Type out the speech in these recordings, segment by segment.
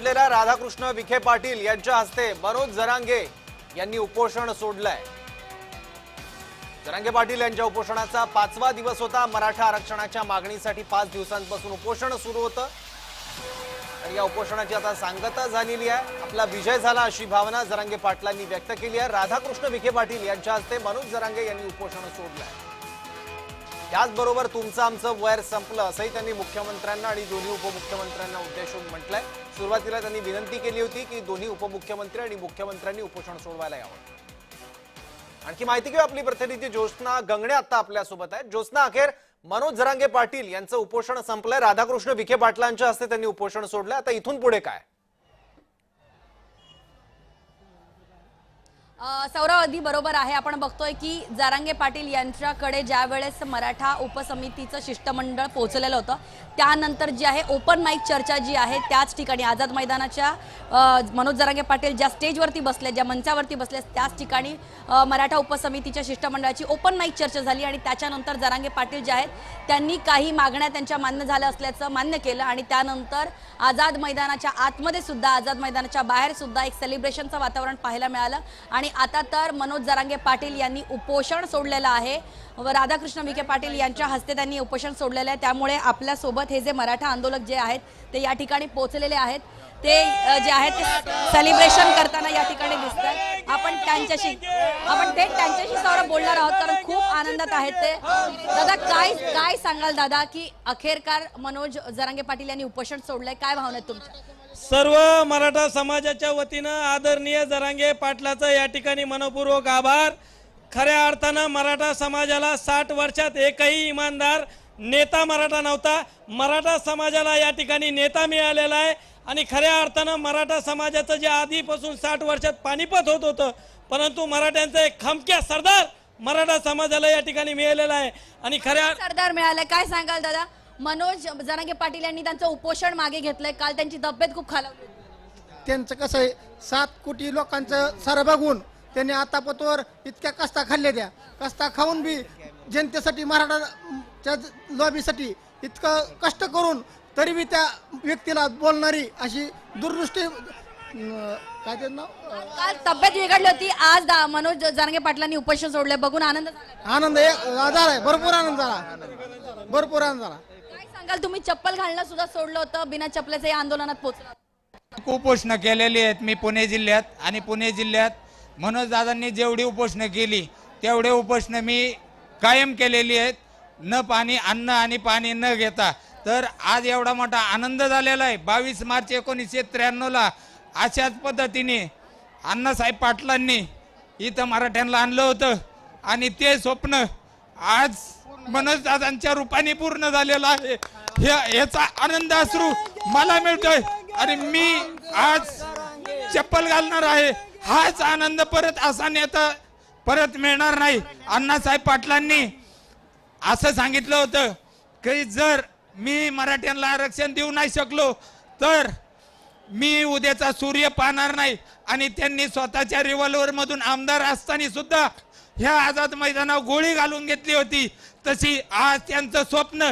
सोडलेल्या राधाकृष्ण विखे पाटील यांच्या हस्ते मनोज जरांगे यांनी उपोषण सोडलंय। जरांगे पाटील यांच्या उपोषणाचा 5वा दिवस होता। मराठा आरक्षणाच्या मागणीसाठी 5 दिवसांपासून उपोषण सुरू होतं आणि या उपोषणाची आता सांगता झालेली आहे। आपला विजय झाला अशी भावना जरांगे पाटलांनी व्यक्त केली आहे। राधाकृष्ण विखे पाटील यांच्या हस्ते मनोज जरांगे यांनी उपोषण सोडलंय। त्याचबरोबर तुमचं आमचं वैर संपलं असंही त्यांनी मुख्यमंत्र्यांना आणि दोन्ही उपमुख्यमंत्र्यांना उद्देशून म्हटलंय। सुरुवातीला त्यांनी विनंती केली होती की दोन्ही उपमुख्यमंत्री आणि मुख्यमंत्र्यांनी उपोषण सोडवायला यावं। आणखी माहिती घेऊ, आपली प्रतिनिधी ज्योत्स्ना गंगणे आता आपल्या सोबत आहे। ज्योत्स्ना, अखेर मनोज जरांगे पाटील यांचं उपोषण संपलंय। राधाकृष्ण विखे पाटलांच्या हस्ते त्यांनी उपोषण सोडलंय। आता इथून पुढे काय? सौरव, अगदी बरोबर आहे। आपण बघतोय की जरांगे पाटील यांच्याकडे ज्या वेळेस मराठा उपसमितीचं शिष्टमंडळ पोहोचलेलं होतं, त्यानंतर जी आहे ओपन माईक चर्चा जी आहे त्याच ठिकाणी आझाद मैदानाच्या मनोज जरांगे पाटील ज्या स्टेजवरती बसले, ज्या मंचावरती बसले, त्याच ठिकाणी मराठा उपसमितीच्या शिष्टमंडळाची ओपन माईक चर्चा झाली आणि त्याच्यानंतर जरांगे पाटील जे आहेत त्यांनी काही मागण्या त्यांच्या मान्य झाल्या असल्याचं मान्य केलं आणि त्यानंतर आझाद मैदानाच्या आतमध्ये सुद्धा, आझाद मैदानाच्या बाहेर सुद्धा एक सेलिब्रेशनचं वातावरण पाहायला मिळालं आणि आता तर मनोज जरांगे पाटील यांनी उपोषण सोडलेलं आहे व राधाकृष्ण विखे पाटील यांच्या हस्ते त्यांनी उपोषण सोडलेलं आहे। त्यामुळे आपल्या सोबत हे जे मराठा आंदोलक जे आहेत ते या ठिकाणी पोहोचलेले आहेत, ते जे आहेत ते सेलिब्रेशन करताना या ठिकाणी दिसतात। आपण थेट त्यांच्याशी सौरभ बोलणार आहोत कारण खूप आनंदात आहेत ते। दादा, काय सांगाल दादा की अखेरकार मनोज जरांगे पाटील यांनी उपोषण सोडलंय, काय भावना आहेत तुमच्या? सर्व मराठा समाजाच्या वतीनं आदरणीय जरांगे पाटलाचं या ठिकाणी मनपूर्वक आभार। खऱ्या अर्थानं मराठा समाजाला 60 वर्षात एकही इमानदार नेता मराठा नव्हता। मराठा समाजाला या ठिकाणी नेता मिळालेला आहे आणि खऱ्या अर्थानं मराठा समाजाचं जे आधीपासून 60 वर्षात पानिपत होत होतं, परंतु मराठ्यांचं एक खमक्या सरदार मराठा समाजाला या ठिकाणी मिळालेला आहे आणि खऱ्या सरदार मिळाले। काय सांगाल दादा? मनोज जरांगे पाटील यांनी त्यांचं उपोषण मागे घेतलंय, काल त्यांची तब्येत खूप खालावली। त्यांचं कसं आहे, 7 कोटी लोकांचं सारं बघून त्यांनी आतापतोवर इतक्या कष्टा खाल्ल्या, त्या कष्टा खाऊन बी जनतेसाठी, मराठाच्या लॉबीसाठी इतकं कष्ट करून तरी बी त्या व्यक्तीला बोलणारी अशी दूरदृष्टी, काय ते नाव, काल तब्येत बिघडली होती, आज मनोज जरांगे पाटलांनी उपोषण सोडले, बघून आनंद झालाय, भरपूर आनंद झाला, भरपूर आनंद झाला। काय सांगाल, तुम्ही चप्पल घालणं सुद्धा सोडलं होतं, बिना चप्पलेचं या आंदोलनात पोहोचला? उपोषणं केलेली आहेत मी पुणे जिल्ह्यात, आणि पुणे जिल्ह्यात मनोज दादांनी जेवढी उपोषणं केली तेवढे उपोषणं मी कायम केलेली आहेत, न पाणी, अन्न आणि पाणी न घेता। तर आज एवढा मोठा आनंद झालेला आहे। 22 मार्च 1993ला अशाच पद्धतीने अण्णासाहेब पाटलांनी इथं मराठ्यांना आणलं होतं आणि ते स्वप्न आज मनोज दादांच्या रूपाने पूर्ण झालेलं आहे। याचा आनंद अश्रू मला मिळतोय आणि मी आज चप्पल घालणार आहे। हाच आनंद परत असा नेता परत मिळणार नाही। अण्णासाहेब पाटलांनी असं सांगितलं होतं की जर मी मराठ्यांना आरक्षण देऊ नाही शकलो तर मी उद्याचा सूर्य पाहणार नाही, आणि त्यांनी स्वतःच्या रिव्हॉल्वर मधून आमदार असताना सुद्धा ह्या आझाद मैदानावर गोळी घालून घेतली होती। तशी आज त्यांचं स्वप्न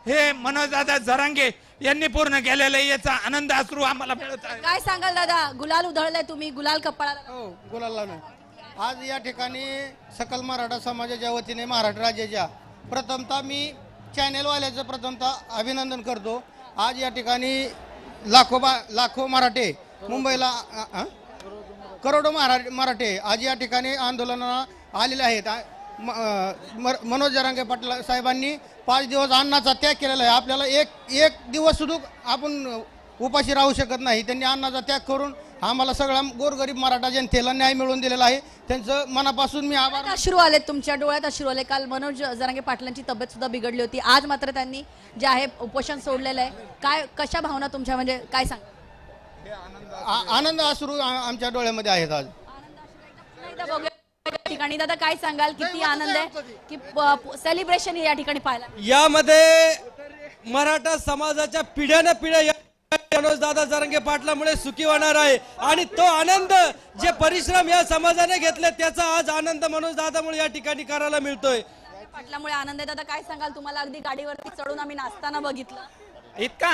हे मनोजदादा जरांगे यांनी पूर्ण केलेलं आहे। याचा आनंद अश्रू आम्हाला मिळत आहे। काय सांगाल दादा, गुलाल उधळलाय तुम्ही, गुलाल कपाळाला? हो, गुलाल लावलं। आज या ठिकाणी सकल मराठा समाजाच्या वतीने, महाराष्ट्र राज्याच्या, प्रथमतः मी चॅनेलवाल्याचं प्रथमतः अभिनंदन करतो। आज या ठिकाणी लाखो मराठे मुंबईला, करोडो मराठे आज या ठिकाणी आंदोलनाला आलेले आहेत। मनोज जरांगे पाटील साहेबांनी 5 दिवस अन्नाचा त्याग केलेला आहे। आपल्याला एक दिवस सुद्धा आपण उपाशी राहू शकत नाही। त्यांनी अन्नाचा त्याग करून आम्हाला सगळ्या गोरगरीब मराठा जनतेला न्याय मिळवून दिलेला आहे। त्यांचं मनापासून मी आभार। अश्रू आले तुमच्या डोळ्यात, अश्रू आले। काल मनोज जरांगे पाटलांची तब्येत सुद्धा बिघडली होती, आज मात्र त्यांनी जे आहे उपोषण सोडलेलं आहे। काय, कशा भावना तुमच्या, म्हणजे काय सांग? आनंद अश्रू आमच्या डोळ्यामध्ये आहेत आज। ठिकाणी दादा काय सांगाल, किती आनंद आहे की सेलिब्रेशन या ठिकाणी पाहायला? यामध्ये मराठा समाजाच्या पिढ्याने पिढ्या मनोज दादा जरांगे पाटलामुळे सुखी होणार आहे आणि तो आनंद जे परिश्रम या समाजाने घेतले त्याचा आज आनंद मनोज दादामुळे या ठिकाणी करायला मिळतोय। पाटलामुळे आनंद आहे। दादा काय सांगाल, तुम्हाला अगदी गाडीवरती चढून आम्ही नाचताना बघितलं, इतका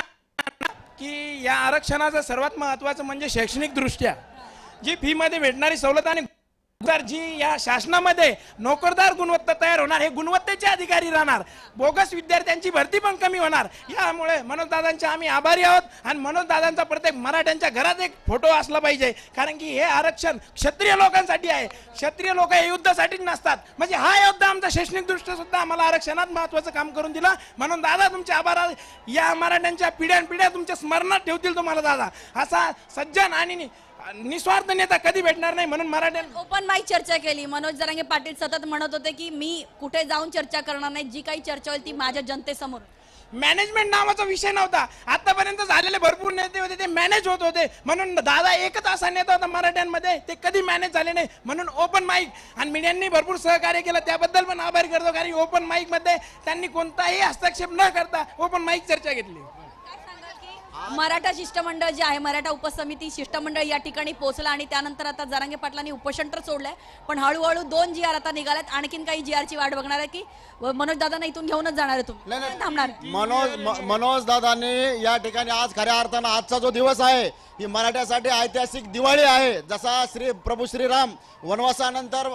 की या आरक्षणाचं सर्वात महत्त्वाचं म्हणजे शैक्षणिक दृष्ट्या जी फीमध्ये भेटणारी सवलत आणि जी या शासनामध्ये नोकरदार गुणवत्ता तयार होणार, हे गुणवत्तेचे अधिकारी राहणार, बोगस विद्यार्थ्यांची भरती पण कमी होणार. यामुळे मनोजदादांचे आम्ही आभारी आहोत आणि मनोजदादांचा प्रत्येक मराठ्यांच्या घरात एक फोटो असला पाहिजे, कारण की हे आरक्षण क्षत्रिय लोकांसाठी आहे. क्षत्रिय लोक हे युद्धासाठीच नसतात. म्हणजे हा योद्धा आमचा शैक्षणिक दृष्ट्या सुद्धा आम्हाला आरक्षणात महत्वाचं काम करून दिला. म्हणून दादा तुमचे आभार. या मराठ्यांच्या पिढ्यानपिढ्या तुमच्या स्मरणात ठेवतील तुम्हाला दादा. असा सज्जन आणि निस्वार्थ नेता कधी भेटणार नाही. म्हणून मराठ्यां ओपन माईक चर्चा केली. मनोज जरांगे पाटील सतत म्हणत होते की मी कुठे जाऊन चर्चा करणार नाही, जी काही चर्चा होईल ती माझ्या जनतेसमोर. मॅनेजमेंट नावाचा विषय नव्हता. आतापर्यंत झालेले भरपूर नेते होते ते मॅनेज होत होते. म्हणून दादा एकच असा नेता होता मराठ्यांमध्ये, ते कधी मॅनेज झाले नाही. म्हणून ओपन माईक आणि मीडियांनी भरपूर सहकार्य केलं, त्याबद्दल पण आभारी करतो. कारण ओपन माईक मध्ये त्यांनी कोणताही हस्तक्षेप न करता ओपन माईक चर्चा घेतली. मराठा शिष्टमंडळ जे आहे, मराठा उपसमिती शिष्टमंडळ या ठिकाणी पोहोचला आणि त्यानंतर आता जरांगे पाटलांनी उपोषण तर सोडलंय, पण हळूहळू 2 GR आता निघाल्यात. आणखीन काही GRची वाट बघणार आहे की मनोज दादांना इथून घेऊनच जाणार आहे तुम्ही, थांबणार? मनोज दादांनी या ठिकाणी आज खऱ्या अर्थानं आजचा जो दिवस आहे ही मराठ्यासाठी ऐतिहासिक दिवाळी आहे. जसा प्रभू श्रीराम वनवासानंतर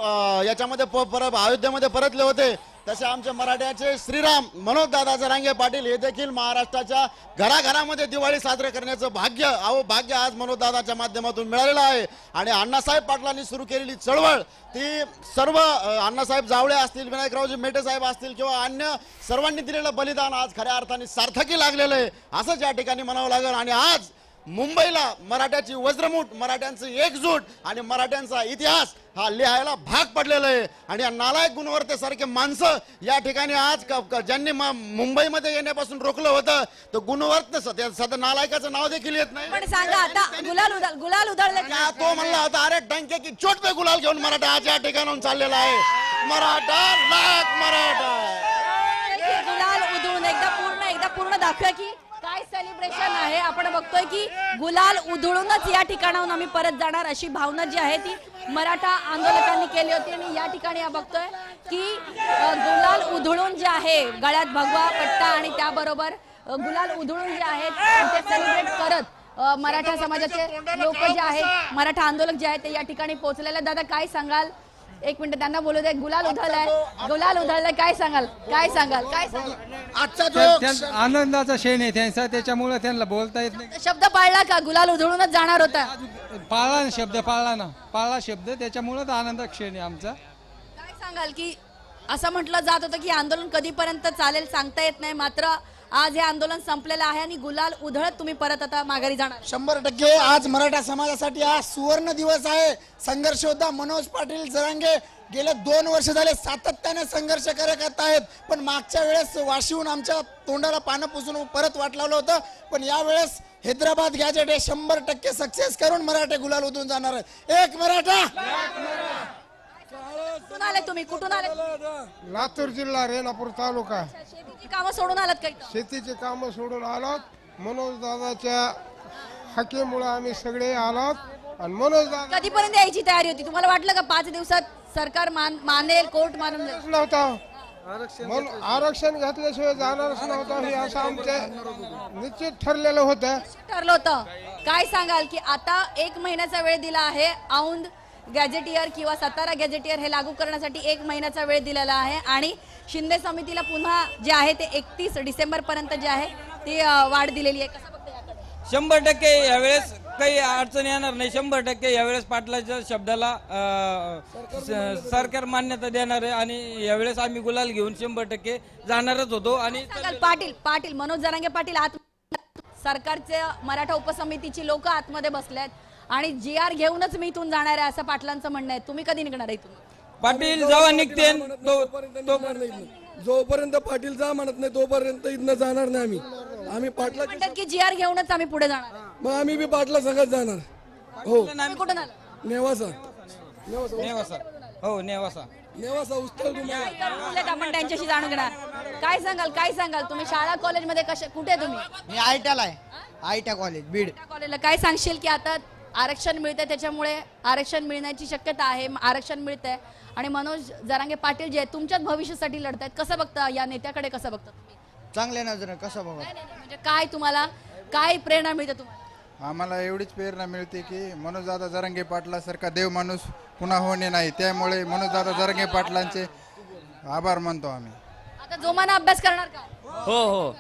याच्यामध्ये परत अयोध्येमध्ये परतले होते, तसे आमचे मराठ्याचे श्रीराम मनोज दादा जरांगे पाटील हे देखील महाराष्ट्राच्या घराघरामध्ये दिवाळी साजरे करण्याचं भाग्य आज मनोज दादाच्या माध्यमातून मिळालेलं आहे. आणि अण्णासाहेब पाटलांनी सुरू केलेली चळवळ ती सर्व अण्णासाहेब जावळे असतील, विनायकरावजी मेटे साहेब असतील किंवा अन्य सर्वांनी दिलेलं बलिदान आज खऱ्या अर्थाने सार्थकी लागलेलं आहे असंच या ठिकाणी म्हणावं लागेल. आणि आज मुंबईला मराठ्याची वज्रमूठ, मराठ्यांचं एकजूट आणि मराठ्यांचा इतिहास हा लिहायला भाग पडलेला आहे. आणि या नालायक गुणवत्तेसारखे माणसं या ठिकाणी आज ज्यांनी मुंबईमध्ये येण्यापासून रोखलं होतं, तर गुणवत्ते सध्या नालायकाचं नाव देखील येत नाही. पण सांगा आता गुलाल उधळले का तो म्हणला होता अरे टंके की चोट पे गुलाल घेऊन मराठा आज या ठिकाणाहून चाललेला आहे. मराठा लाख मराठा गुलाल उधळून एकदा पूर्ण दाखवूया की काय सेलिब्रेशन आहे. आपण बघतोय की गुलाल उधळूनच या ठिकाणाहून आम्ही परत जाणार अशी भावना जी आहे ती मराठा आंदोलकांनी केली होती. आणि या ठिकाणी बघतोय की गुलाल उधळून जे आहे, गळ्यात भगवा पट्टा आणि त्याबरोबर गुलाल उधळून जे आहेत ते सेलिब्रेट करत मराठा समाजाचे लोक जे आहेत, मराठा आंदोलक जे आहेत ते या ठिकाणी पोहोचलेले. दादा काय सांगाल? एक मिनिट त्यांना बोलू दे. गुलाल उधळलाय काय सांगाल? आजचा जो आनंदाचा क्षण आहे त्यांचा, त्याच्यामुळे त्यांना बोलता येत नाही. शब्द पाळला का? गुलाल उधळूनच जाणार होता. पाळला शब्द, पाळला शब्द, त्याच्यामुळे आनंदाचा क्षण आहे आमचा. काय सांगाल की असं म्हटलं जात होतं की आंदोलन कधीपर्यंत चालेल सांगता येत नाही, मात्र आज हे आंदोलन संपलेलं आहे आणि गुलाल उधळत तुम्ही परत आता माघारी जाणार? 100% आज मराठा समाजासाठी हा सुवर्ण दिवस आहे. संघर्ष योद्धा मनोज पाटील जरांगे गेले 2 वर्ष झाले सातत्याने संघर्ष करत आहेत. पण मागच्या वेळेस वाशीहून आमच्या तोंडाला पानं पुसून परत वाट लावलं होतं, पण यावेळेस हैदराबाद गॅजेट हे 100% सक्सेस करून मराठे गुलाल उधळून जाणार आहेत. एक मराठा. कुठून आले तुम्ही? कुठून आले? लातूर जिल्हा, रेणापूर तालुका. शेतीची कामं सोडून आलात काही? शेतीचे काम सोडून आलोत. मनोज दादाच्या हाकेमुळे आम्ही सगळे आलोत. आणि मनोज दादा कधीपर्यंत यायची तयारी होती? तुम्हाला वाटलं का 5 दिवसात सरकार मानेल, कोर्ट मानून जाईल? नव्हता, आरक्षण घेतल्याशिवाय जाणारच नव्हतं हे असं आमचं निश्चित ठरलेलं होतं. ठरलं होतं. काय सांगाल की आता 1 महिन्याचा वेळ दिला आहे. औंध गॅजेटियर किंवा सातारा गॅजेटियर हे लागू करण्यासाठी 1 महिन्याचा वेळ दिलेला आहे आणि शिंदे समितीला पुन्हा जे आहे ते 31 डिसेंबर पर्यंत जे आहे ते वाढ दिलेली आहे. कसं बघता याकडे? 100% यावेळेस काही अडचण येणार नाही. 100% यावेळेस पाटलाच्या शब्दाला सरकार मान्यता देणार आहे आणि यावेळेस आम्ही गुलाल घेऊन 100% जाणारच होतो. आणि पाटील मनोज जरांगे पाटील सरकारचे मराठा उपसमितीची लोक आतमध्ये बसलेत आणि GR घेऊनच मी इथून जाणार आहे असं पाटलांचं म्हणणं आहे. तुम्ही कधी निघणार आहे इथून? पाटील जेव्हा निघते जोपर्यंत पाटील जा म्हणत नाही तोपर्यंत इथनं जाणार नाही आम्ही पाटला म्हणतात की GR घेऊनच आम्ही पुढे जाणार. मग आम्ही बी पाटला संगत जाणार. हो, तुम्ही कुठून आला? नेवासा नेवासा उस्तर. आपण त्यांच्याशी जाणून घेणार. काय सांगाल तुम्ही शाळा कॉलेजमध्ये कुठे तुम्ही? मी आयट्याला आहे, आयट्या कॉलेज बीड. कॉलेजला काय सांगशील की आता आरक्षण मिळतंय, त्याच्यामुळे आरक्षण मिळण्याची शक्यता आहे, आरक्षण मिळतंय आणि मनोज जरांगे पाटील जे तुमच्याच भविष्यासाठी लढतायत, कसं बघता या नेत्याकडे? कसं बघता तुम्ही? चांगल्या नजरेनं कसं बघा. म्हणजे काय तुम्हाला काय प्रेरणा मिळते तुम्हाला? आम्हाला एवढीच प्रेरणा मिळते की मनोजदादा जरांगे पाटलासारखा देव माणूस पुन्हा होणे नाही, त्यामुळे मनोजदादा जरांगे पाटलांचे आभार मानतो आम्ही. आता जोमाना अभ्यास करणार का? हो हो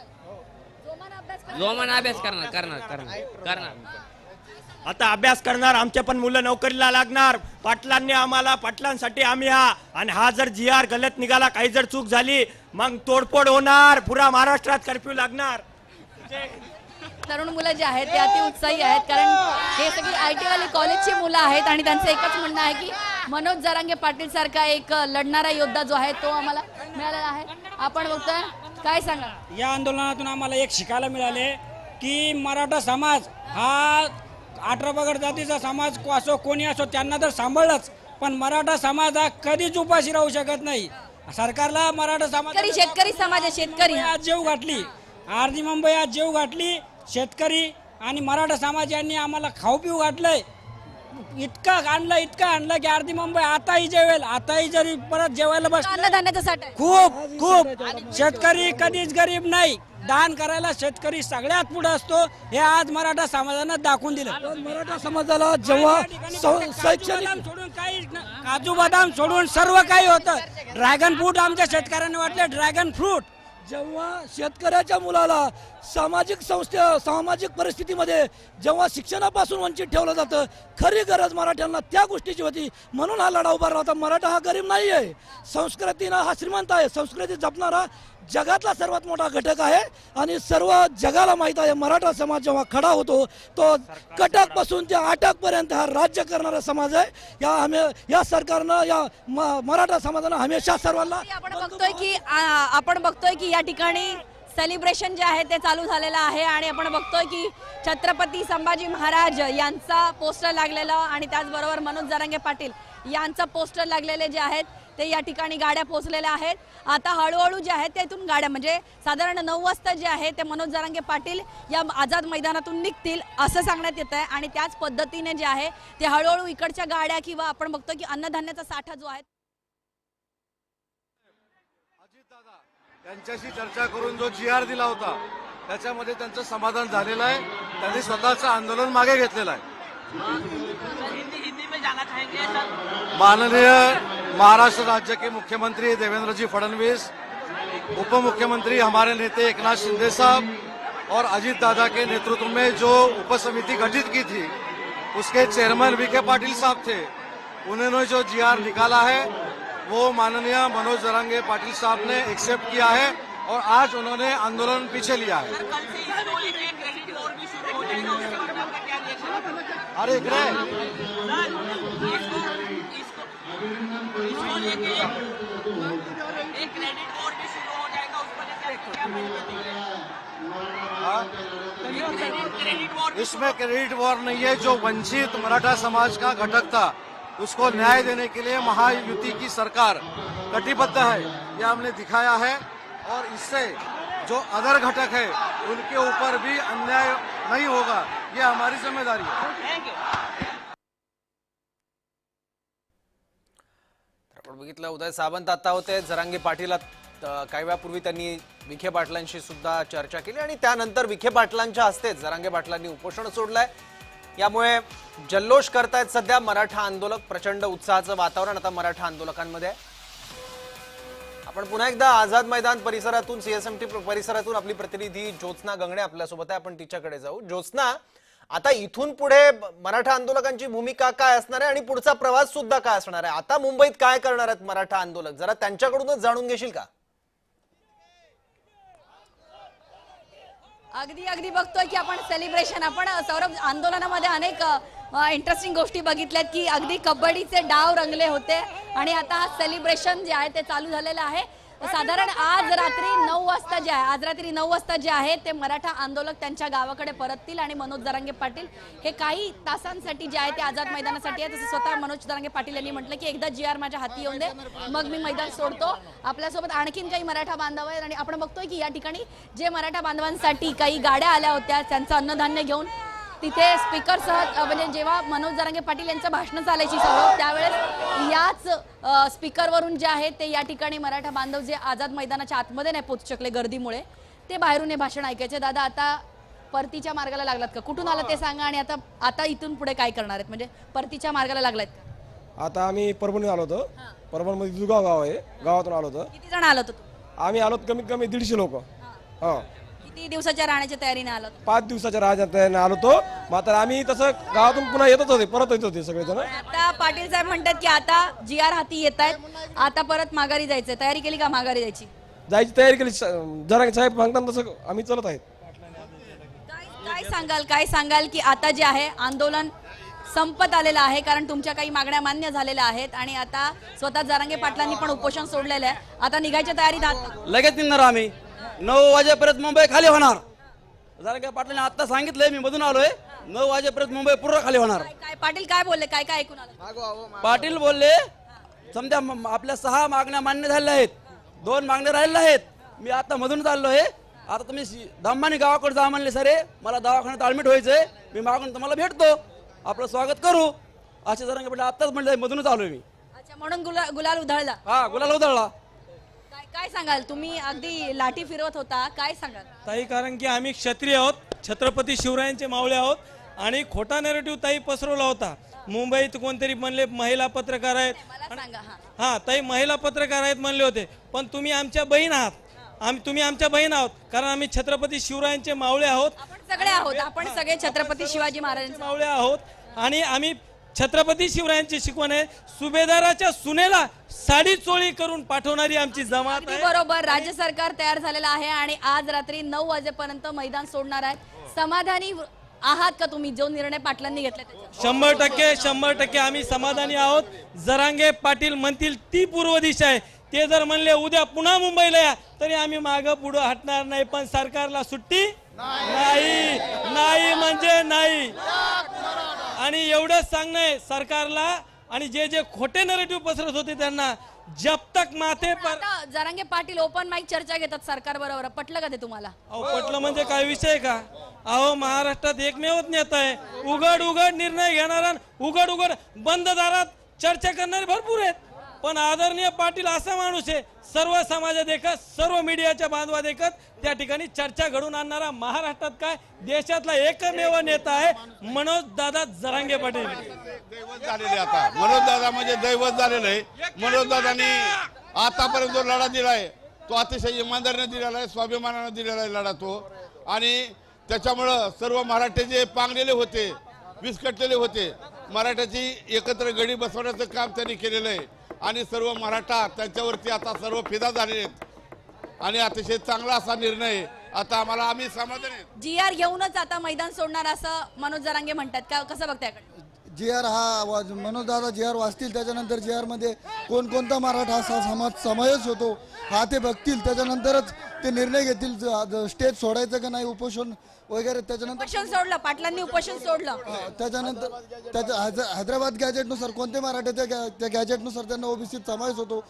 जोमाना अभ्यास करणार? जोमाना अभ्यास करणार करणार करणार करणार. आता अभ्यास करणार, आमच्या पण मुलं नोकरीला लागणार. पाटलांनी आम्हाला, पाटलांसाठी आम्ही आणि हा जर GR गलत निघाला, काही जर चूक झाली, मग तोडफोड होणार, पुरा महाराष्ट्रात कर्फ्यू लागणार. तरुण मुलं जे आहेत ते अति उत्साही आहेत, कारण हे सगळी IT वाली कॉलेजची मुलं आहेत आणि त्यांचं एकच म्हणणं आहे की मनोज जरांगे पाटील सारखा एक लढणारा योद्धा जो आहे तो आम्हाला मिळालेला आहे. आपण बघतोय, काय सांगा? या आंदोलनातून आम्हाला एक शिकायला मिळाले की मराठा समाज हा 18 पगड जातीचा समाज असो, कोणी असो, त्यांना तर सांभाळलंच, पण मराठा समाज हा कधीच उपाशी राहू शकत नाही. सरकारला मराठा समाज शेतकरी समाज आहे, शेतकरी आज जेव घातली, आरती मुंबई आज जेव घातली. शेतकरी आणि मराठा समाज यांनी आम्हाला खाऊ पिऊ घातलंय. इतकं आणलं की आरती मुंबई आताही जेवेल, आताही जरी परत जेवायला बस. अन्नधान्याचा साठा आहे. खूप शेतकरी कधीच गरीब नाही. दान करायला शेतकरी सगळ्यात पुढे असतो, हे आज मराठा समाजानं दाखवून दिलं. मराठा समाजाला जेव्हा शैक्षणिक सोडून काही काजू बदाम सोडून सर्व काही होतं. ड्रॅगन फ्रूट आमच्या शेतकऱ्यांनी वाटले, ड्रॅगन फ्रूट. जेव्हा शेतकऱ्याच्या मुलाला सामाजिक परिस्थितीमध्ये जेव्हा शिक्षणापासून वंचित ठेवलं जातं, खरी गरज मराठ्यांना त्या गोष्टीची होती, म्हणून हा लढा उभा राहता. मराठा हा गरीब नाही आहे, संस्कृतीनं हा श्रीमंत आहे. संस्कृती जपणारा जगातला सर्वात मोठा घटक आहे आणि सर्व जगाला माहीत आहे मराठा समाज जेव्हा खडा होतो तो कटक पासून ते अटक पर्यंत हा राज्य करणारा समाज आहे. या सरकारनं, या मराठा समाजानं हमेशा सर्वांना आपण बघतोय की या ठिकाणी सेलिब्रेशन जे आहे ते चालू झालेलं आहे आणि आपण बघतोय की छत्रपती संभाजी महाराज यांचा पोस्टर लागलेला आणि त्याचबरोबर मनोज जरांगे पाटील यांचा पोस्टर लागलेले जे आहेत ते या ठिकाणी गाड्या पोहोचलेल्या आहेत. आता हळूहळू जे आहे त्यातून गाड्या म्हणजे साधारण 9 वाजता जे आहे ते मनोज जरांगे पाटील या आझाद मैदानातून निघतील असं सांगण्यात येत आहे आणि त्याच पद्धतीने जे आहे ते हळूहळू इकडच्या गाड्या किंवा आपण बघतो की अन्नधान्याचा साठा जो आहे त्यांच्याशी चर्चा करून जो GR दिला होता त्याच्यामध्ये त्यांचं समाधान झालेलं आहे. त्यांनी स्वतःचं आंदोलन मागे घेतलेलं आहे. माननीय महाराष्ट्र राज्य के मुख्यमंत्री देवेंद्र जी फडणवीस, उप मुख्यमंत्री हमारे नेता एकनाथ शिंदे साहब और अजीत दादा के नेतृत्व में जो उपसमिति गठित की थी उसके चेयरमैन VK पाटिल साहब थे. उन्होंने जो GR निकाला है वो माननीय मनोज जरांगे पाटिल साहब ने एक्सेप्ट किया है और आज उन्होंने आंदोलन पीछे लिया है. अरे इसमें क्रेडिट वॉर नहीं है. जो वंचित मराठा समाज का घटक था उसको न्याय देने के लिए महायुति की सरकार कटिबद्ध है, यह हमने दिखाया है. और इससे जो अदर घटक है उनके ऊपर भी अन्याय नहीं होगा, ये हमारी जिम्मेदारी है. आपण बघितलं उदय सावंत आता होते. जरांगे पाटील काही वेळापूर्वी त्यांनी विखे पाटलांशी सुद्धा चर्चा केली आणि त्यानंतर विखे पाटलांच्या हस्ते जरांगे पाटलांनी उपोषण सोडलंय. यामुळे जल्लोष करतायत सध्या मराठा आंदोलक. प्रचंड उत्साहाचं वातावरण आता मराठा आंदोलकांमध्ये. आपण पुन्हा एकदा आझाद मैदान परिसरातून CSMT परिसरातून आपली प्रतिनिधी ज्योत्स्ना गंगणे आपल्यासोबत आहे. आपण तिच्याकडे जाऊ. ज्योत्स्ना, आता इथून पुढे मराठा आंदोलकांची भूमिका काय असणार आहे आणि पुढचा प्रवास सुद्धा काय असणार आहे? आता मुंबईत काय करणार आहेत मराठा आंदोलक, जरा त्यांच्याकडूनच जाणून घेशील का? अगदी बघतोय की आपण सेलिब्रेशन, आपण सौरभ आंदोलनामध्ये अनेक इंटरेस्टिंग गोष्टी बघितल्यात की अगदी कबड्डीचे डाव रंगले होते आणि आता सेलिब्रेशन जे आहे ते चालू झालेलं आहे. साधारण आज रात्री 9 वाजता जे आहे ते मराठा आंदोलक त्यांच्या गावाकडे परततील आणि मनोज जरांगे पाटील हे काही तासांसाठी जे आहे ते आझाद मैदानासाठी आहे. तसं स्वतः मनोज जरांगे पाटील यांनी म्हटलं की एकदा GR माझ्या हाती येऊन दे मग मी मैदान सोडतो. आपल्यासोबत आणखीन काही मराठा बांधव आहेत आणि आपण बघतोय की या ठिकाणी जे मराठा बांधवांसाठी काही गाड्या आल्या होत्या त्यांचं अन्नधान्य घेऊन तिथे स्पीकरसह म्हणजे जेव्हा मनोज जरांगे पाटील यांचं भाषण चालायची सौरभ त्यावेळेस याच स्पीकरवरून जे आहे ते या ठिकाणी मराठा बांधव जे आझाद मैदानाच्या आतमध्ये नाही पोहोचू शकले गर्दीमुळे ते बाहेरून हे भाषण ऐकायचे. दादा, आता परतीच्या मार्गाला लागलात का? कुठून आलात ते सांगा आणि आता आता इथून पुढे काय करणार आहेत? म्हणजे परतीच्या मार्गाला लागलात का? आता आम्ही परभणी आलो होतो. परभणीमध्ये दुगाव गाव आहे, गावातून आलो होतो. किती जण आलात तुम्ही? आम्ही आलो कमीत कमी 150 लोक. हा, किती दिवसाच्या राहण्याच्या तयारीने आलात? 5 दिवसाच्या राहण्यात आलो होतो. मात्र आम्ही तसं गावातून पुन्हा येतच होते, परत येत होते सगळेजण. आता पाटील साहेब म्हणतात की आता GR हाती येत आहेत, आता परत माघारी जायचंय. तयारी केली का माघारी जायची? जायची तयारी केली. जरांगे साहेब सांगतात तसं आम्ही चालत आहेत. काय सांगाल की आता जे आहे आंदोलन संपत आलेलं आहे, कारण तुमच्या काही मागण्या मान्य झालेल्या आहेत आणि आता स्वतः जरांगे पाटलांनी पण उपोषण सोडलेलं आहे. आता निघायच्या तयारीत आहात का? लगेच निघणार आम्ही. 9 वाजेपर्यंत मुंबई खाली होणार. जरांगे पाटलांनी आता सांगितलंय, मी मधून आलोय. 9 वाजेपर्यंत मुंबई पूर्ण खाली होणार. काय पाटील काय बोलले? काय काय ऐकून आलं? पाटील बोलले समजा आपल्या 6 मागण्या मान्य झालेल्या आहेत, 2 मागण्या राहिलेल्या आहेत. मी आता मधूनच आलो आहे. आता तुम्ही दमानी गावाकडे जा म्हणले सरे, मला दवाखान्यात ऍडमिट व्हायचंय, मी मागून तुम्हाला भेटतो, आपलं स्वागत करू असे जरांगे पाटील आताच म्हणले. मधूनच आलोय मी. अच्छा, म्हणून गुलाल उधळला. हा, गुलाल उधळला. काय सांगाल? तुम्ही अगदी लाठी फिरवत होता, काय सांगाल? ताई, कारण की आम्ही क्षत्रिय आहोत, छत्रपती शिवरायांचे मावळे आहोत आणि खोटा नेरेटिव्ह ताई पसरवला होता. मुंबईत कोणतरी म्हणले महिला पत्रकार आहेत. मला सांगा. हा ताई, महिला पत्रकार आहेत म्हणले होते, पण तुम्ही आमच्या बहीण आहात. तुम्ही आमच्या बहीण आहोत, कारण आम्ही छत्रपती शिवरायांचे मावळे आहोत. आपण सगळे छत्रपती शिवाजी महाराजांचे मावळे आहोत आणि आम्ही छत्रपती शिवरायांची शिकवण आहे. सुभेदाराच्या सुनेला साडी चोळी करून पाठवणारी आमची जमात आहे. बरोबर. राज्य सरकार तयार झालेलं आहे आणि आज रात्री 9 वाजेपर्यंत मैदान सोडणार आहे. समाधानी आहात का तुम्ही जो निर्णय पाटलांनी घेतला? 100% आम्ही समाधानी आहोत. जरांगे पाटील म्हणतील ती पूर्व दिशा आहे. ते जर म्हणले उद्या पुन्हा मुंबईला या, तरी आम्ही मागं पुढं हटणार नाही. पण सरकारला सुट्टी नाही, नाही म्हणजे नाही. आणि एवढंच सांगणं आहे सरकारला, आणि जे जे खोटे नरेटिव्ह पसरत होते त्यांना, जब तक माथे पर. जरांगे पाटील ओपन माईक चर्चा घेतात सरकार बरोबर, पटलं का ते तुम्हाला? अहो, पटलं म्हणजे काय विषय का? अहो, महाराष्ट्रात एकमेवच नेता आहे उघड उघड निर्णय घेणारा, उघड उघड बंद दारात चर्चा करणारे भरपूर आहेत. पण आदरणीय पाटील असा माणूस आहे, सर्व समाजात एकच, सर्व मीडियाच्या बांधवात एकच, त्या ठिकाणी चर्चा घडून आणणारा, महाराष्ट्रात काय देशातला एकमेव नेता आहे मनोज दादा जरांगे पाटील. दैवत झालेले आता मनोज दादा म्हणजे दैवत झालेलं आहे. मनोज दादांनी आतापर्यंत जो लढा दिलाय तो अतिशय इमानदारीने दिलेला आहे, स्वाभिमानाने दिलेला आहे लढा तो. आणि त्याच्यामुळं सर्व मराठे जे पांगलेले होते, विस्कटलेले होते, मराठ्याची एकत्र गडी बसवण्याचं काम त्यांनी केलेलं आहे. आणि सर्व मराठा त्यांच्यावरती आता सर्व फिदा झालेले आहेत आणि अतिशय चांगला असा निर्णय आता आम्हाला, आम्ही समाधानी आहे. GR घेऊनच आता मैदान सोडणार असं मनोज जरांगे म्हणतात का? कसं बघताय? GR हा मनोज दादा GR वाचतील, त्याच्यानंतर GR मध्ये कोणकोणता मराठा समावेश होतो हा ते बघतील, त्याच्यानंतरच ते निर्णय घेतील स्टेज सोडायचं का नाही, उपोषण वगैरे. त्याच्यानंतर उपोषण सोडलं, पाटलांनी उपोषण सोडलं. त्याच्यानंतर हैदराबाद गॅजेटनुसार कोणते मराठे त्या गॅजेटनुसार त्यांना ओबीसीत समावेश होतो.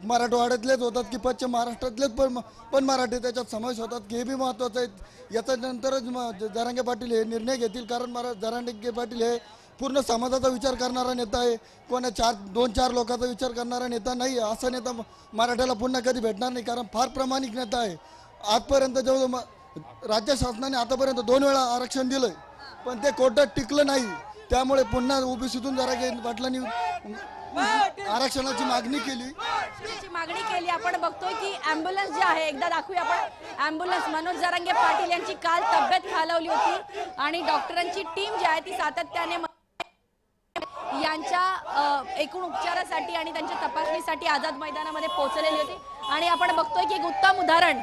मराठवाड्यातलेच होतात की पश्चिम महाराष्ट्रातलेच पण मराठे त्याच्यात समावेश होतात की हे बी महत्त्वाचं आहे. याच्यानंतरच जरांगे पाटील हे निर्णय घेतील, कारण जरांगे पाटील हे पूर्ण समाजाचा विचार करणारा नेता आहे, कोणा 2-4 लोकांचा विचार करणारा नेता नाही. असा नेता मराठ्याला पुन्हा कधी भेटणार नाही, कारण फार प्रामाणिक नेता आहे. आजपर्यंत जेव्हा राज्य शासनाने आतापर्यंत 2 वेळा आरक्षण दिलंय, पण ते कोर्टात टिकलं नाही. त्यामुळे पुन्हा ओबीसीतून जरांगे पाटलांनी आरक्षणाची मागणी केली. आपण बघतोय की ॲम्ब्युलन्स जे आहे, एकदा दाखवूया आपण ॲम्ब्युलन्स. मनोज जरांगे पाटील यांची काल तब्येत खालावली होती आणि डॉक्टरांची टीम जी आहे ती सातत्याने यांच्या एकूण उपचारासाठी आणि त्यांच्या तपासणीसाठी आझाद मैदानामध्ये पोहोचलेली होती. आणि आपण बघतोय की एक उत्तम उदाहरण,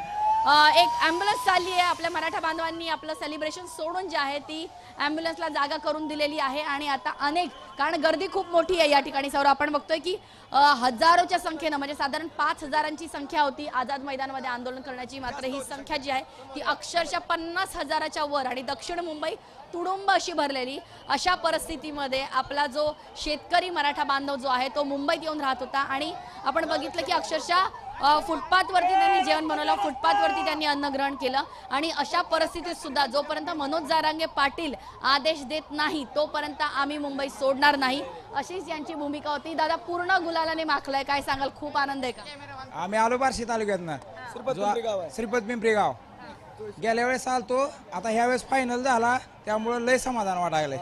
एक ॲम्ब्युलन्स चालली आहे. आपल्या मराठा बांधवांनी आपलं सेलिब्रेशन सोडून जे आहे ती ॲम्ब्युलन्सला जागा करून दिलेली आहे. आणि आता कारण गर्दी खूप मोठी आहे या ठिकाणी. सौरव, आपण बघतोय की हजारोच्या संख्येनं, म्हणजे साधारण 5,000ची संख्या होती आझाद मैदानामध्ये आंदोलन करण्याची. मात्र ही संख्या जी आहे ती अक्षरशः 50,000च्या वर आणि दक्षिण मुंबई तुडुंब अशी भरलेली. अशा परिस्थितीमध्ये आपला जो शेतकरी मराठा बांधव जो आहे तो मुंबईत येऊन राहत होता. आणि आपण बघितलं की अक्षरशः फुटपाथवरती त्यांनी जेवण बनवलं, फुटपाथवरती त्यांनी अन्नग्रहण केलं. आणि अशा परिस्थितीत सुद्धा जोपर्यंत मनोज जरांगे पाटील आदेश देत नाही तोपर्यंत आम्ही मुंबई सोडणार नाही, अशीच यांची भूमिका होती. दादा, पूर्ण गुलालाने माखलाय, काय सांगाल? खूप आनंद आहे का? आम्ही आलो बार्शी तालुक्यातनं, श्रीपत पिंपरी गाव. गेल्या वेळेस आलतो, आता ह्या वेळेस फायनल झाला, त्यामुळे लय समाधान वाटायलंय.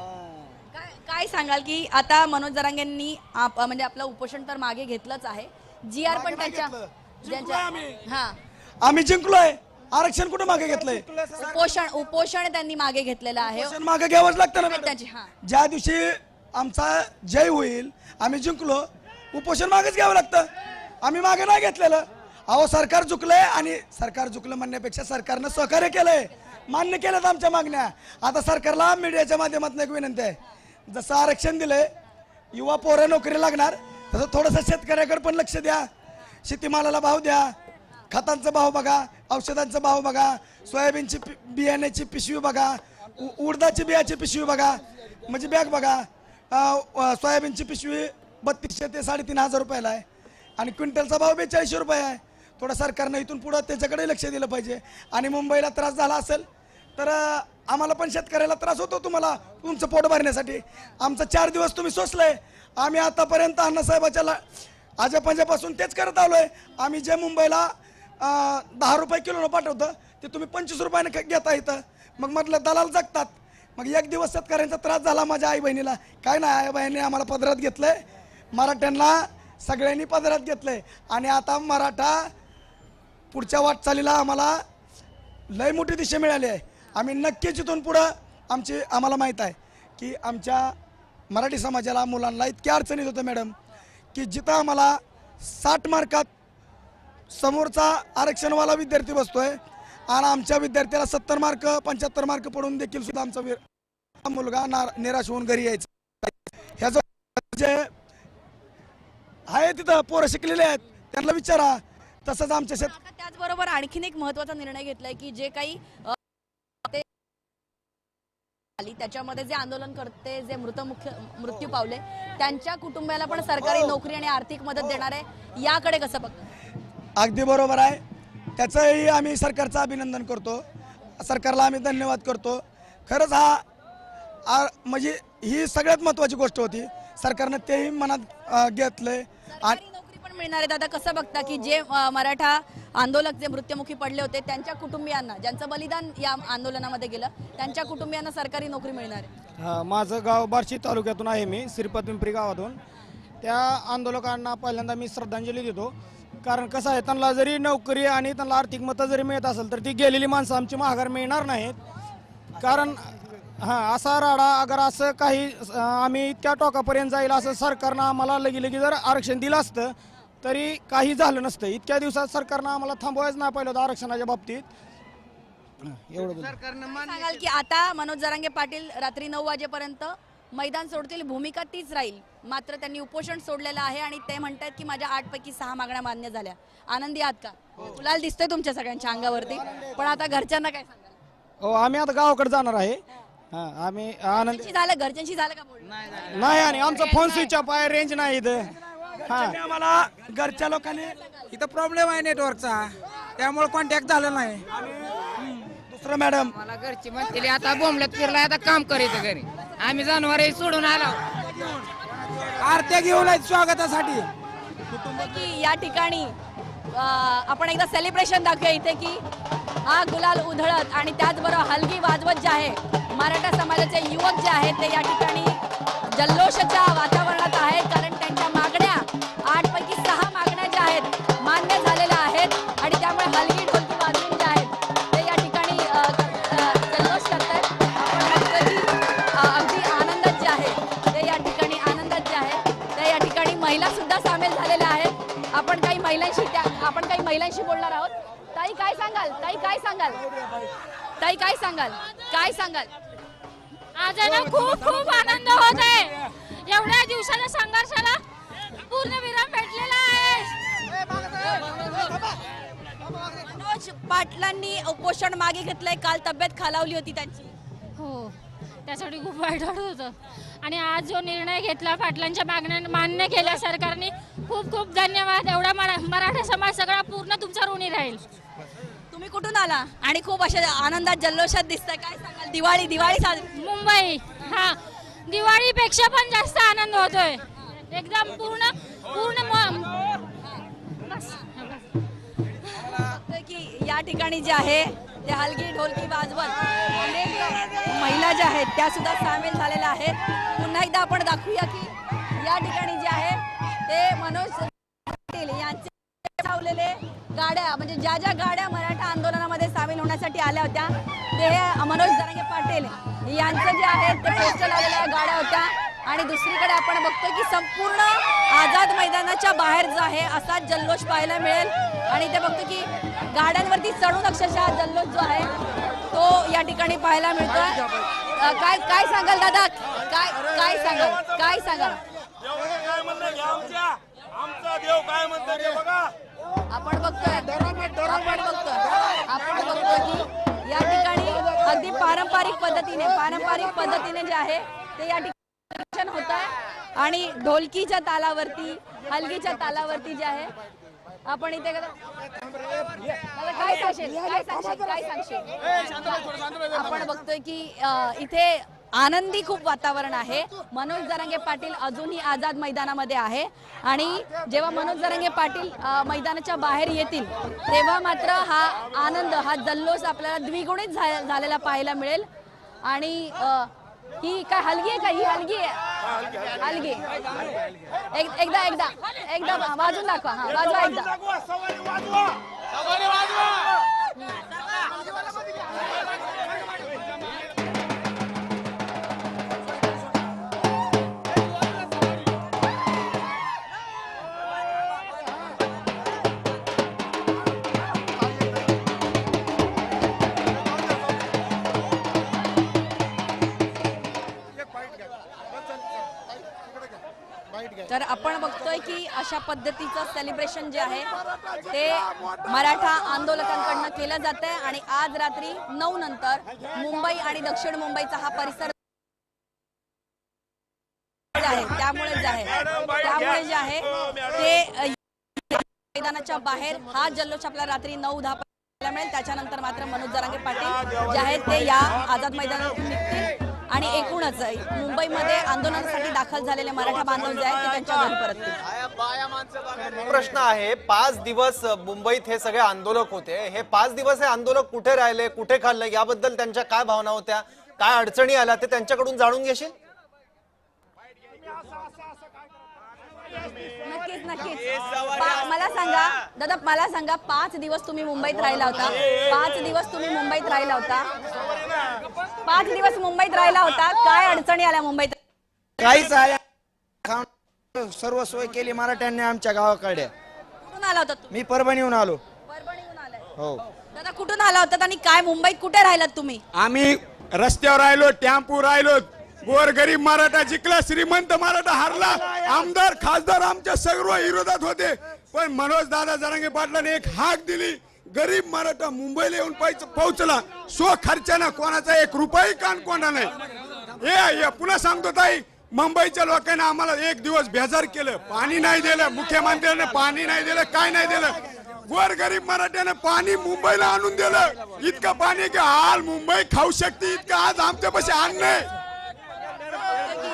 काय सांगाल की आता मनोज जरांगेंनी म्हणजे आपलं उपोषण तर मागे घेतलंच आहे, GR पण त्यांच्या आम्ही जिंकलोय, आरक्षण कुठे मागे घेतलंय? उपोषण त्यांनी मागे घेतलेलं आहे. मागे घ्यावंच लागतं ना मॅडम. त्यांची ज्या दिवशी आमचा जय होईल, आम्ही जिंकलो, उपोषण मागेच घ्यावं लागतं. आम्ही मागे नाही घेतलेलं. अहो सरकार चुकलंय, आणि सरकार चुकलं म्हणण्यापेक्षा सरकारनं सहकार्य केलंय, मान्य केलं आमच्या मागण्या. आता सरकारला मीडियाच्या माध्यमातून एक विनंती आहे, जसं आरक्षण दिलंय, युवा पोरं नोकरी लागणार, तसं थोडंसं शेतकऱ्याकडे पण लक्ष द्या. शेतीमालाला भाव द्या, खतांचा भाव बघा, औषधांचा भाव बघा, सोयाबीनची बियाण्याची पिशवी बघा, उडदाची बियाची पिशवी बघा, म्हणजे बॅग बघा. सोयाबीनची पिशवी 3200 ते 3500 रुपयाला आहे, आणि क्विंटलचा भाव 4200 रुपये आहे. थोडं सरकारनं इथून पुढं त्याच्याकडे लक्ष दिलं पाहिजे. आणि मुंबईला त्रास झाला असेल तर आम्हाला पण शेतकऱ्याला त्रास होतो, तुम्हाला तुमचं पोट भरण्यासाठी. आमचं 4 दिवस तुम्ही सोसलंय. आम्ही आतापर्यंत अण्णासाहेबाच्या आजोबांपासून तेच करत आलोय. आम्ही जे मुंबईला 10 रुपये किलोनं पाठवतं ते तुम्ही 25 रुपयाने घेता इथं. मग म्हटलं दलाल जगतात. मग एक दिवस शेतकऱ्यांचा त्रास झाला माझ्या आई बहिणीला. काय नाही, आई बहिणी आम्हाला पदरात घेतलंय, मराठ्यांना सगळ्यांनी पदरात घेतलंय. आणि आता मराठा पुढच्या वाटचालीला आम्हाला लय मोठी दिशा मिळाली आहे. आम्ही नक्कीच इथून पुढं आम्हाला माहीत आहे की आमच्या मराठी समाजाला, मुलांना इतक्या अडचणीत होतं मॅडम, की जिथं आम्हाला 60 मार्कात समोरचा आरक्षणवाला विद्यार्थी बसतोय, आणि आमच्या विद्यार्थ्याला 70 मार्क 75 मार्क पडून देखील सुद्धा आमचा मुलगा निराश होऊन घरी यायचा. ह्याचं जे आहे तिथं पोरं शिकलेले आहेत, त्यांना विचारा. तसंच आमच्या त्याचबरोबर आणखीन एक महत्वाचा निर्णय घेतलाय की जे काही त्याच्यामध्ये जे आंदोलन करते, जे मृत्यू पावले, त्यांच्या कुटुंबाला पण सरकारी नोकरी आणि आर्थिक मदत देणार आहे. याकडे कसं बघता? अगदी बरोबर आहे. त्याचंही आम्ही सरकारचं अभिनंदन करतो, सरकारला आम्ही धन्यवाद करतो. खरंच म्हणजे ही सगळ्यात महत्त्वाची गोष्ट होती, सरकारनं तेही मनात घेतलंय. आणि नोकरी पण मिळणार आहे. दादा कसं बघता की जे मराठा आंदोलक जे मृत्युमुखी पडले होते, त्यांच्या कुटुंबियांना, ज्यांचं बलिदान या आंदोलनामध्ये गेलं, त्यांच्या कुटुंबियांना सरकारी नोकरी मिळणार आहे? माझं गाव बार्शी तालुक्यातून आहे, मी श्रीपत पिंपरी गावातून. त्या आंदोलकांना पहिल्यांदा मी श्रद्धांजली देतो, कारण कसं आहे, त्यांना जरी नोकरी आणि त्यांना आर्थिक मतं जरी मिळत असेल तर ती गेलेली माणसं आमची माघार मिळणार नाहीत. कारण असा राडा, अगर असं काही आम्ही इतक्या टोकापर्यंत जाईल असं सरकारनं आम्हाला लगी जर आरक्षण दिलं असतं तरी काही झालं नसतं. इतक्या दिवसात सरकारनं आम्हाला थांबवायच नाही पाहिलं होतं आरक्षणाच्या बाबतीत. एवढं सांगाल की आता मनोज जरांगे पाटील रात्री 9 वाजेपर्यंत मैदान सोडतील, भूमिका तीच राहील. मात्र त्यांनी उपोषण सोडलेलं आहे आणि ते म्हणतात की माझ्या 8 पैकी 6 मागण्या मान्य झाल्या. आनंदी आहात का? गुलाल दिसतोय तुमच्या सगळ्यांच्या अंगावरती, पण आता घरच्यांना काय सांगाल? हो, आम्ही आता गावाकडे जाणार आहे. आम्ही आनंदी झालं, घरच्यांशी झालं का बोलणं? नाही, आणि आमचा फोन स्विच ऑफ आहे, रेंज नाही इथं. आम्हाला घरच्या लोकांनी इथं प्रॉब्लेम आहे नेटवर्कचा, त्यामुळे कॉन्टॅक्ट झालं नाही. दुसरं मॅडम, मला घरची म्हणते आता बोंबलत फिरलाय, आता काम करीत घरी. आम्ही जनावर सोडून आलो, आरत्या घेऊन आहेत स्वागतासाठी. की या ठिकाणी आपण एकदा सेलिब्रेशन दाखवूया इथे की हा गुलाल उधळत आणि त्याचबरोबर हलगी वाजवत जे आहे मराठा समाजाचे युवक जे आहेत ते या ठिकाणी जल्लोषाच्या वातावरणात आहेत, कारण त्यांच्या मागण्या 8 पैकी 6 मागण्या ज्या आहेत मान्य झालेल्या आहेत, आणि त्यामुळे हलगी ढोलकी वाजवून जे आहेत ते या ठिकाणी जल्लोष करतायत. अगदी आनंदात जे आहे ते या ठिकाणी आनंदात जे आहे ते या ठिकाणी महिला सुद्धा सामील झालेल्या आहेत. आपण काही महिलांशी बोलणार आहोत. ताई काय सांगाल? ताई काय सांगाल? ताई काय सांगाल? काय सांगाल? आज ना खूप खूप आनंद होत आहे. एवढ्या दिवसाच्या संघर्षाला पूर्ण विराम भेटलेला आहे. मनोज पाटलांनी उपोषण मागे घेतलंय, काल तब्येत खालावली होती त्यांची. हो, त्यासाठी खूप वाईट वाटत होतं. आणि आज जो निर्णय घेतला, पाटलांच्या मागण्या मान्य केल्या सरकारने, खूप खूप धन्यवाद. एवढा मराठा समाज सगळा पूर्ण तुमचा ऋणी राहील. तुम्ही कुठून आला आणि खूप अशा आनंदात जल्लोषात दिसताय, काय सांगाल? दिवाळी मुंबई, हा, दिवाळीपेक्षा पण जास्त आनंद होतोय. एकदम पूर्ण की या ठिकाणी जे आहे ते हलगी ढोलकी वाजवत अनेक महिला ज्या आहेत त्या सुद्धा सामील झालेल्या आहेत. पुन्हा एकदा आपण दाखवूया की या ठिकाणी जे आहे ते मनोज पाटील यांचे लावलेले गाड्या, म्हणजे ज्या ज्या गाड्या मराठा आंदोलनामध्ये सामील होण्यासाठी आल्या होत्या ते मनोज जरांगे पाटील यांचं जे आहे ते पोस्टर लावलेल्या गाड्या होत्या. आणि दुसरीकडे आपण बघतोय की संपूर्ण आझाद मैदानाच्या बाहेर जो आहे असा जल्लोष पाहायला मिळेल. आणि ते बघतो की गाड्यांवरती चढून अक्षरशः जल्लोष जो आहे तो या ठिकाणी पाहायला मिळतोय. काय सांगाल दादा, काय सांगाल आपण बघतोय की या ठिकाणी अगदी पारंपरिक पद्धतीने जे आहे ते या ठिकाणी होत आहे. आणि ढोलकीच्या तालावरती हलगीच्या तालावरती जे आहे आपण इथे काय सांगशील आपण बघतोय की इथे आनंदी खूप वातावरण आहे. मनोज जरांगे पाटील अजूनही आझाद मैदानामध्ये आहे आणि जेव्हा मनोज जरांगे पाटील मैदानाच्या बाहेर येतील तेव्हा मात्र हा आनंद, हा जल्लोष आपल्याला द्विगुणित झालेला पाहायला मिळेल. आणि ही काय हलगी आहे का? ही हलगी आहे. हलगी एकदा वाजून दाखवा. हा वाजवा एकदा. तर आपण बघतोय की अशा पद्धतीचं सेलिब्रेशन जे आहे ते मराठा आंदोलकांकडनं केलं जात आहे. आणि आज रात्री 9 नंतर मुंबई आणि दक्षिण मुंबईचा हा परिसर आहे त्यामुळे जे आहे ते मैदानाच्या बाहेर हा जल्लोष आपल्याला रात्री 9-10 मिळेल. त्याच्यानंतर मात्र मनोज जरांगे पाटील जे आहेत ते या आझाद मैदानातून निघतील आणि एकूणच मुंबईमध्ये आंदोलनासाठी दाखल झालेले मराठा बांधव जे आहेत ते त्यांच्या घरी परततील. प्रश्न आहे, 5 दिवस मुंबईत हे सगळे आंदोलक होते, हे 5 दिवस हे आंदोलक कुठे राहिले, कुठे खाल्ले, याबद्दल त्यांच्या काय भावना होत्या, काय अडचणी आल्या ते त्यांच्याकडून जाणून घेशील? नक्कीच. मला सांगा दादा, मला सांगा 5 दिवस तुम्ही मुंबईत राहिला होता. 5 दिवस मुंबईत राहिला होता. काय अडचणी आल्या मुंबईत? काहीच आल्या, सर्व सोय केली मराठ्यांनी आमच्या गावाकडे. कुठून आला होता तुम्ही? मी परभणीहून आलो. परभणीहून आलाय. हो. दादा कुठून आला होता आणि काय मुंबईत कुठे राहिलात तुम्ही? आम्ही रस्त्यावर राहिलो, टेम्पो राहिलो. गोरगरीब मराठा जिंकला, श्रीमंत मराठा हरला. आमदार खासदार आमच्या सर्व विरोधात होते, पण मनोज दादा जरांगे पाटलाने एक हाक दिली. गरीब मराठा मुंबईला येऊन पोहोचला खर्चानं. कोणाचा 1 रुपयाही कान कोणा नाही. हे पुन्हा सांगतो ताई, मुंबईच्या लोकांना आम्हाला 1 दिवस बेजार केलं. पाणी नाही दिलं, मुख्यमंत्र्याने पाणी नाही दिलं, काय नाही दिलं. गोरगरीब मराठ्याने पाणी मुंबईला आणून दिलं. इतकं पाणी की हाल मुंबई खाऊ शकते इतकं आज आमच्यापाशी अन्न आहे.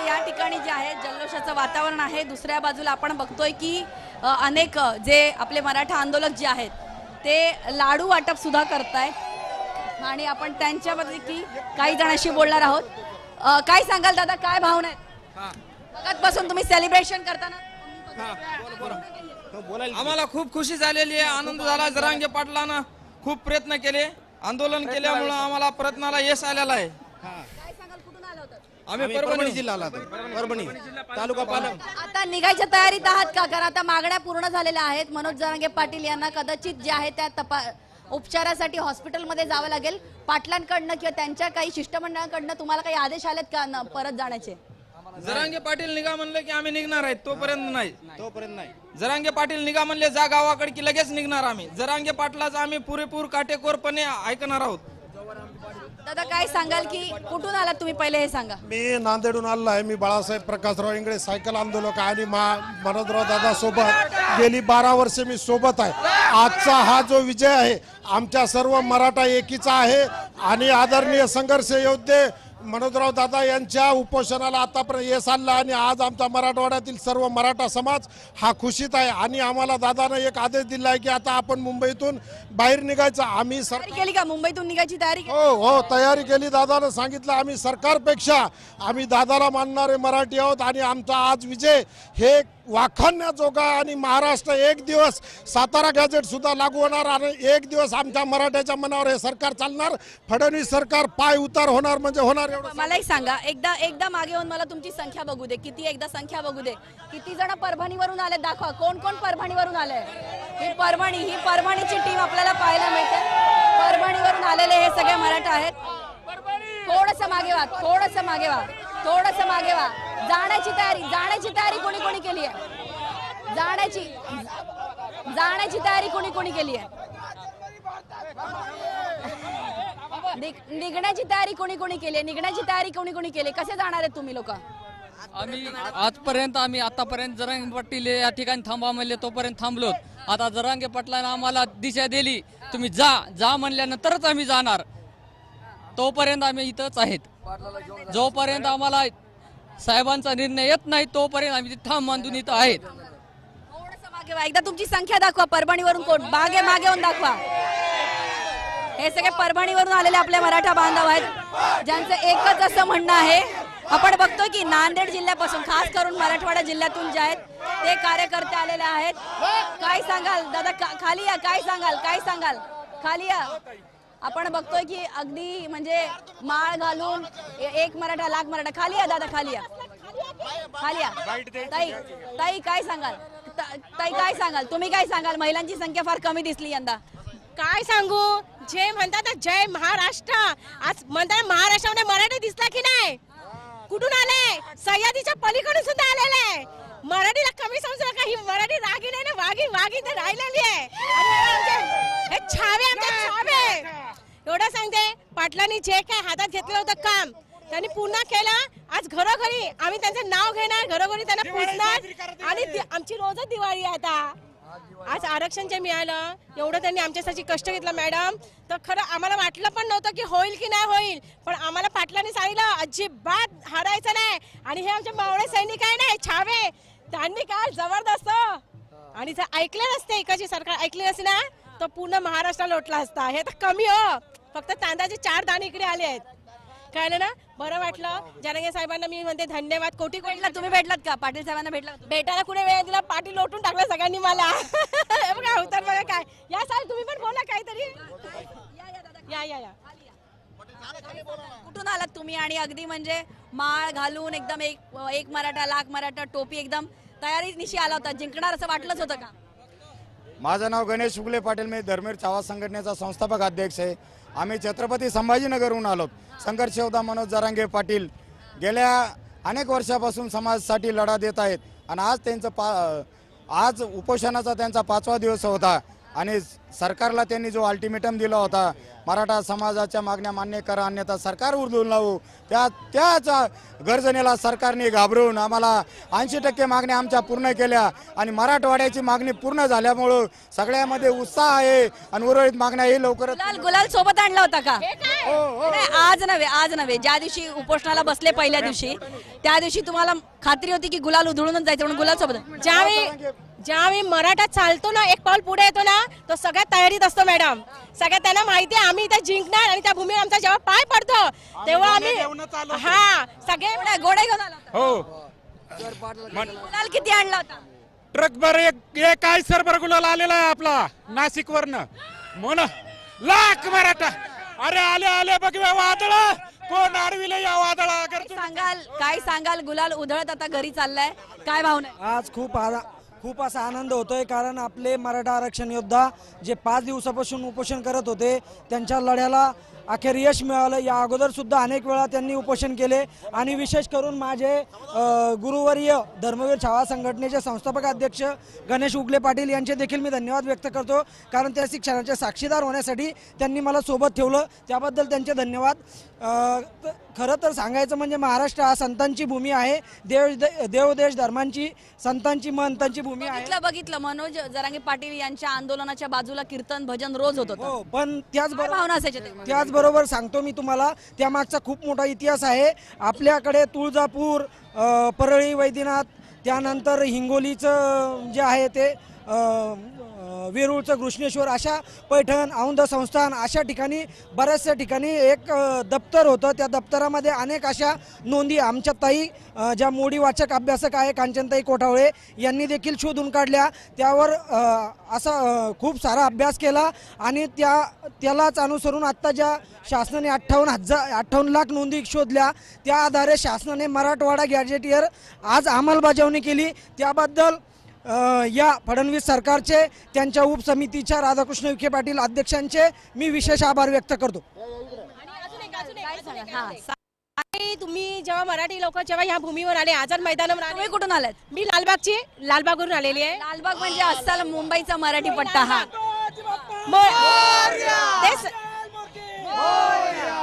या ठिकाणी जे आहे जल्लोषाचं वातावरण आहे. दुसऱ्या बाजूला आपण बघतोय की अनेक जे आपले मराठा आंदोलक जे आहेत ते लाडू वाटप सुद्धा करतायत आणि आपण त्यांच्यामध्ये की काही जणांशी बोलणार आहोत. काय सांगाल दादा, काय भावना आहेत? मगाचपासून तुम्ही सेलिब्रेशन करताना आम्हाला खूप खुशी झालेली आहे, आनंद झाला. जरांगे पाटलांना खूप प्रयत्न केले, आंदोलन केल्यामुळे आम्हाला प्रयत्नाला यश आलेलं आहे. आम्ही परभणी जिल्ह्याला, परभणी तालुका पालम. आता निघायच्या तयारीत आहात का? कारण आता मागण्या पूर्ण झालेल्या आहेत. मनोज जरांगे पाटील यांना कदाचित जे आहे त्या उपचारासाठी हॉस्पिटलमध्ये जावं लागेल. पाटलांकडनं किंवा त्यांच्या काही शिष्टमंडळांकडनं तुम्हाला काही आदेश आलेत का परत जाण्याचे? जरांगे पाटील निघा म्हणले की आम्ही निघणार आहेत, तोपर्यंत नाही. जरांगे पाटील निघा म्हणले जा गावाकडे की लगेच निघणार आम्ही. जरांगे पाटलाच आम्ही पुरेपूर काटेकोरपणे ऐकणार आहोत. दादा काय सांगाल की कुठून आलात तुम्ही, पहिले हे सांगा. मी नांदेडून आलो आहे. मी बाळासाहेब प्रकाशराव इंगळे सायकल आंदोलक आणि मनोजराव दादा सोबत गेली 12 वर्षे मी सोबत आहे. आजचा हा जो विजय आहे आमच्या सर्व मराठा एकीचा आहे आणि आदरणीय संघर्ष योद्धे मनोजराव दादा यांच्या उपोषणाला आतापर्यंत यश आणलं आणि आज आमचा मराठवाड्यातील सर्व मराठा समाज हा खुशीत आहे आणि आम्हाला दादानं एक आदेश दिला आहे की आता आपण मुंबईतून बाहेर निघायचं. आम्ही तयारी केली का? मुंबईतून निघायची तयारी केली? हो तयारी केली. दादानं सांगितलं आम्ही सरकारपेक्षा आम्ही दादाला मानणारे मराठी आहोत आणि आमचा आज विजय हे वाखाणण्याजोगा आणि महाराष्ट्र एक दिवस सातारा गॅजेट सुद्धा लागू होणार आणि एक दिवस आमच्या मराठ्याच्या मनावर हे सरकार चालणार. फडणवीस सरकार पाय उतार होणार म्हणजे होणार. एवढं मला एक सांगा, एकदा मागे येऊन मला तुमची संख्या बघू दे. एकदा संख्या बघू दे. किती जण परभणीवरून आले दाखवा. कोण कोण परभणीवरून आले? ही परभणीची टीम आपल्याला पाहायला मिळते. परभणीवरून आलेले हे सगळे मराठा आहेत. थोडंसं मागे व्हा. जाण्याची तयारी कोणी केली आहे? जाण्याची तयारी कोणी केली आहे? निघण्याची तयारी कोणी केली? कसे जाणार आहेत तुम्ही लोक? आम्ही आतापर्यंत जरांगे पाटील या ठिकाणी थांबा म्हणले तोपर्यंत थांबलो. आता जरांगे पाटलांना आम्हाला दिशा दिली, तुम्ही जा म्हणल्यानंतरच आम्ही जाणार. तोपर्यंत आम्ही इथंच आहेत. जोपर्यंत आम्हाला साहेबांचा निर्णय येत नाही तोपर्यंत आम्ही ठाम बांधून इथं आहेत. एकदा तुमची संख्या दाखवा. परभणीवरून कोण? मागे येऊन दाखवा. हे सगळे परभणीवरून आलेले आपले मराठा बांधव आहेत ज्यांचं एकच असं म्हणणं आहे. आपण बघतोय की नांदेड जिल्ह्यापासून खास करून मराठवाडा जिल्ह्यातून जे आहेत ते कार्यकर्ते आलेले आहेत. काय सांगाल दादा? खाली या. काय सांगाल? खाली या. आपण बघतोय की अगदी म्हणजे माळ घालून एक मराठा लाख मराठा. खाली या दादा, खाली या. ताई काय सांगाल? तुम्ही काय सांगाल? महिलांची संख्या फार कमी दिसली यंदा. काय सांगू? जे म्हणतात ना जय महाराष्ट्र, आज म्हणतात महाराष्ट्रामध्ये मराठी दिसला की नाही? कुठून आले? सह्याद्रीच्या पलीकडून सुद्धा आलेले. मराठीला कमी समजू नका. ही मराठी रागी नाही ना, वागी तर राहिलेली आहे. हे छावे आमचे छावे. एवढं सांगते, पाटलांनी जे काय हातात घेतलं होतं काम त्यांनी पूर्ण केलं. आज घरोघरी आम्ही त्यांचं नाव घेणार, घरोघरी त्यांना पुजणार आणि आमची रोजच दिवाळी आहे. आता आज आरक्षण जे मिळालं एवढं त्यांनी आमच्यासाठी कष्ट घेतलं मॅडम. तर खरं आम्हाला वाटलं पण नव्हतं की होईल की नाही होईल, पण आम्हाला पाटलांनी सांगितलं अजिबात हारायचं नाही. आणि हे आमचे मावळे सैनिक आहे ना, छावे, त्यांनी काय जबरदस्त. आणि जर ऐकलं नसते, एकाची सरकार ऐकली नसते ना तर पूर्ण महाराष्ट्र लोटला असता. हे तर कमी हो, फक्त तांदळाचे 4 दाणे इकडे आले आहेत. कळलं ना? बरं वाटलं. जरांगे साहेबांना मी म्हणते धन्यवाद. कोटी तुम्ही भेटलात का? पाटील साहेबांना भेटला? भेटायला कुठे वेळ दिला? पाटील लोटून टाकलं सगळ्यांनी मला. बघा उतर बघा काय. या साहेब तुम्ही पण बोला काहीतरी. या कुठून आलात तुम्ही? आणि अगदी म्हणजे माळ घालून एकदम एक मराठा लाख मराठा टोपी एकदम तयारी निशी आला होता. जिंकणार असं वाटलंच होतं का? माझं नाव गणेश शुक्ले पाटील. मी धर्मवीर छावा संघटनेचा संस्थापक अध्यक्ष आहे. आम्ही छत्रपती संभाजीनगरहून आलो. संघर्ष योद्धा मनोज जरांगे पाटील गेल्या अनेक वर्षापासून समाजासाठी लढा देत आहेत आणि आज त्यांचं आज उपोषणाचा त्यांचा 5वा दिवस होता आणि सरकारला त्यांनी जो अल्टिमेटम दिला होता, मराठा समाजाच्या मागण्या मान्य करा अन्यथा सरकार उलटून लावू, त्याच गर्जनेला सरकारने घाबरून आम्हाला 80% मागण्या आमच्या पूर्ण केल्या आणि मराठवाड्याची मागणी पूर्ण झाल्यामुळं सगळ्यामध्ये उत्साह आहे आणि उर्वरित मागण्या ही लवकरच. गुलाल सोबत आणला होता का? आज नव्हे. ज्या दिवशी उपोषणाला बसले पहिल्या दिवशी त्या दिवशी तुम्हाला खात्री होती की गुलाल उधळूनच जायचं म्हणून गुलाल सोबत? ज्यावेळी मराठा चालतो ना, एक पाऊल पुढे येतो ना, तो सगळ्यात तयारीत असतो मॅडम. सगळ्यात त्यांना माहिती आहे आम्ही इथे जिंकणार आणि त्या भूमीवर आमचा जेव्हा पाय पडतो तेव्हा आम्ही सगळे गोडे घेऊन आला. हो. गुलाल किती आणला होता? ट्रक भर एक आई सरभर गुलाल आलेला आहे आपला नाशिक वरनं. म्हण लाख मराठा. अरे आले बघ वादळ. कोण अडविले या वादळा? काय सांगाल? गुलाल उधळत आता घरी चाललाय, काय भावना? आज खूप असा आनंद होतोय कारण आपले मराठा आरक्षण योद्धा जे 5 दिवसापासून उपोषण करत होते त्यांच्या लढ्याला अखेर यश मिळालं. या अगोदर सुद्धा अनेक वेळा त्यांनी उपोषण केले आणि विशेष करून माझे गुरुवर्य धर्मवीर छावा संघटनेचे संस्थापक अध्यक्ष गणेश उगले पाटील यांचे देखील मी धन्यवाद व्यक्त करतो कारण त्या शिक्षणाचे साक्षीदार होण्यासाठी त्यांनी मला सोबत ठेवलं, त्याबद्दल त्यांचे धन्यवाद. खरं तर सांगायचं म्हणजे महाराष्ट्र हा संतांची भूमी आहे. देव देश धर्मांची संतांची महंतांची भूमी आहे. बघितलं मनोज जरांगे पाटील यांच्या आंदोलनाच्या बाजूला कीर्तन भजन रोज होत होतं. पण त्याचबरोबर त्याचबरोबर सांगतो मी तुम्हाला त्यामागचा खूप मोठा इतिहास आहे. आपल्याकडे तुळजापूर, परळी वैद्यनाथ, त्यानंतर हिंगोलीचं जे आहे ते वेरूळचं घृष्णेश्वर, अशा पैठण, औंध संस्थान, अशा ठिकाणी बऱ्याचशा ठिकाणी एक दप्तर होतं. त्या दप्तरामध्ये अनेक अशा नोंदी आमच्या ताई ज्या मोडी वाचक अभ्यासक आहे कांचनताई कोठावळे यांनी देखील शोधून काढल्या. त्यावर असा खूप सारा अभ्यास केला आणि त्यालाच अनुसरून आत्ता ज्या शासनाने 58 लाख नोंदी शोधल्या, त्या आधारे शासनाने मराठवाडा गॅजेटियर आज अंमलबजावणी केली. त्याबद्दल या फडणवीस सरकारचे, त्यांच्या उपसमितीच्या राधाकृष्ण विखे पाटील अध्यक्षांचे मी विशेष आभार व्यक्त करतो. तुम्ही जेव्हा मराठी लोक जेव्हा या भूमीवर आले, आझाद मैदानावर आले, तुम्ही कुठून आलात? मी लालबागवरून आलेली आहे. लालबाग म्हणजे अस्सल मुंबईचा मराठी पट्टा. हा,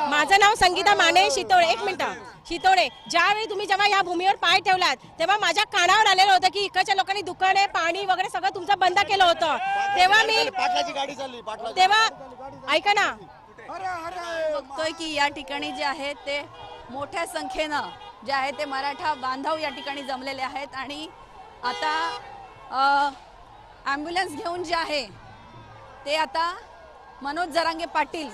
माझं नाव संगीता माने शितोळे. एक मिनिट शितोळे. ज्यावेळी तुम्ही जेव्हा या भूमीवर पाय ठेवलात तेव्हा माझ्या कानावर आलेलं होतं की इकडच्या लोकांनी दुकाने, पाणी वगैरे सगळं तुमचं बंद केलं होतं. तेव्हा मी तेव्हा ऐका ना, बघतोय की या ठिकाणी जे आहे ते मोठ्या संख्येनं जे आहे ते मराठा बांधव या ठिकाणी जमलेले आहेत आणि आता ॲम्ब्युलन्स घेऊन जे आहे ते आता मनोज जरांगे पाटील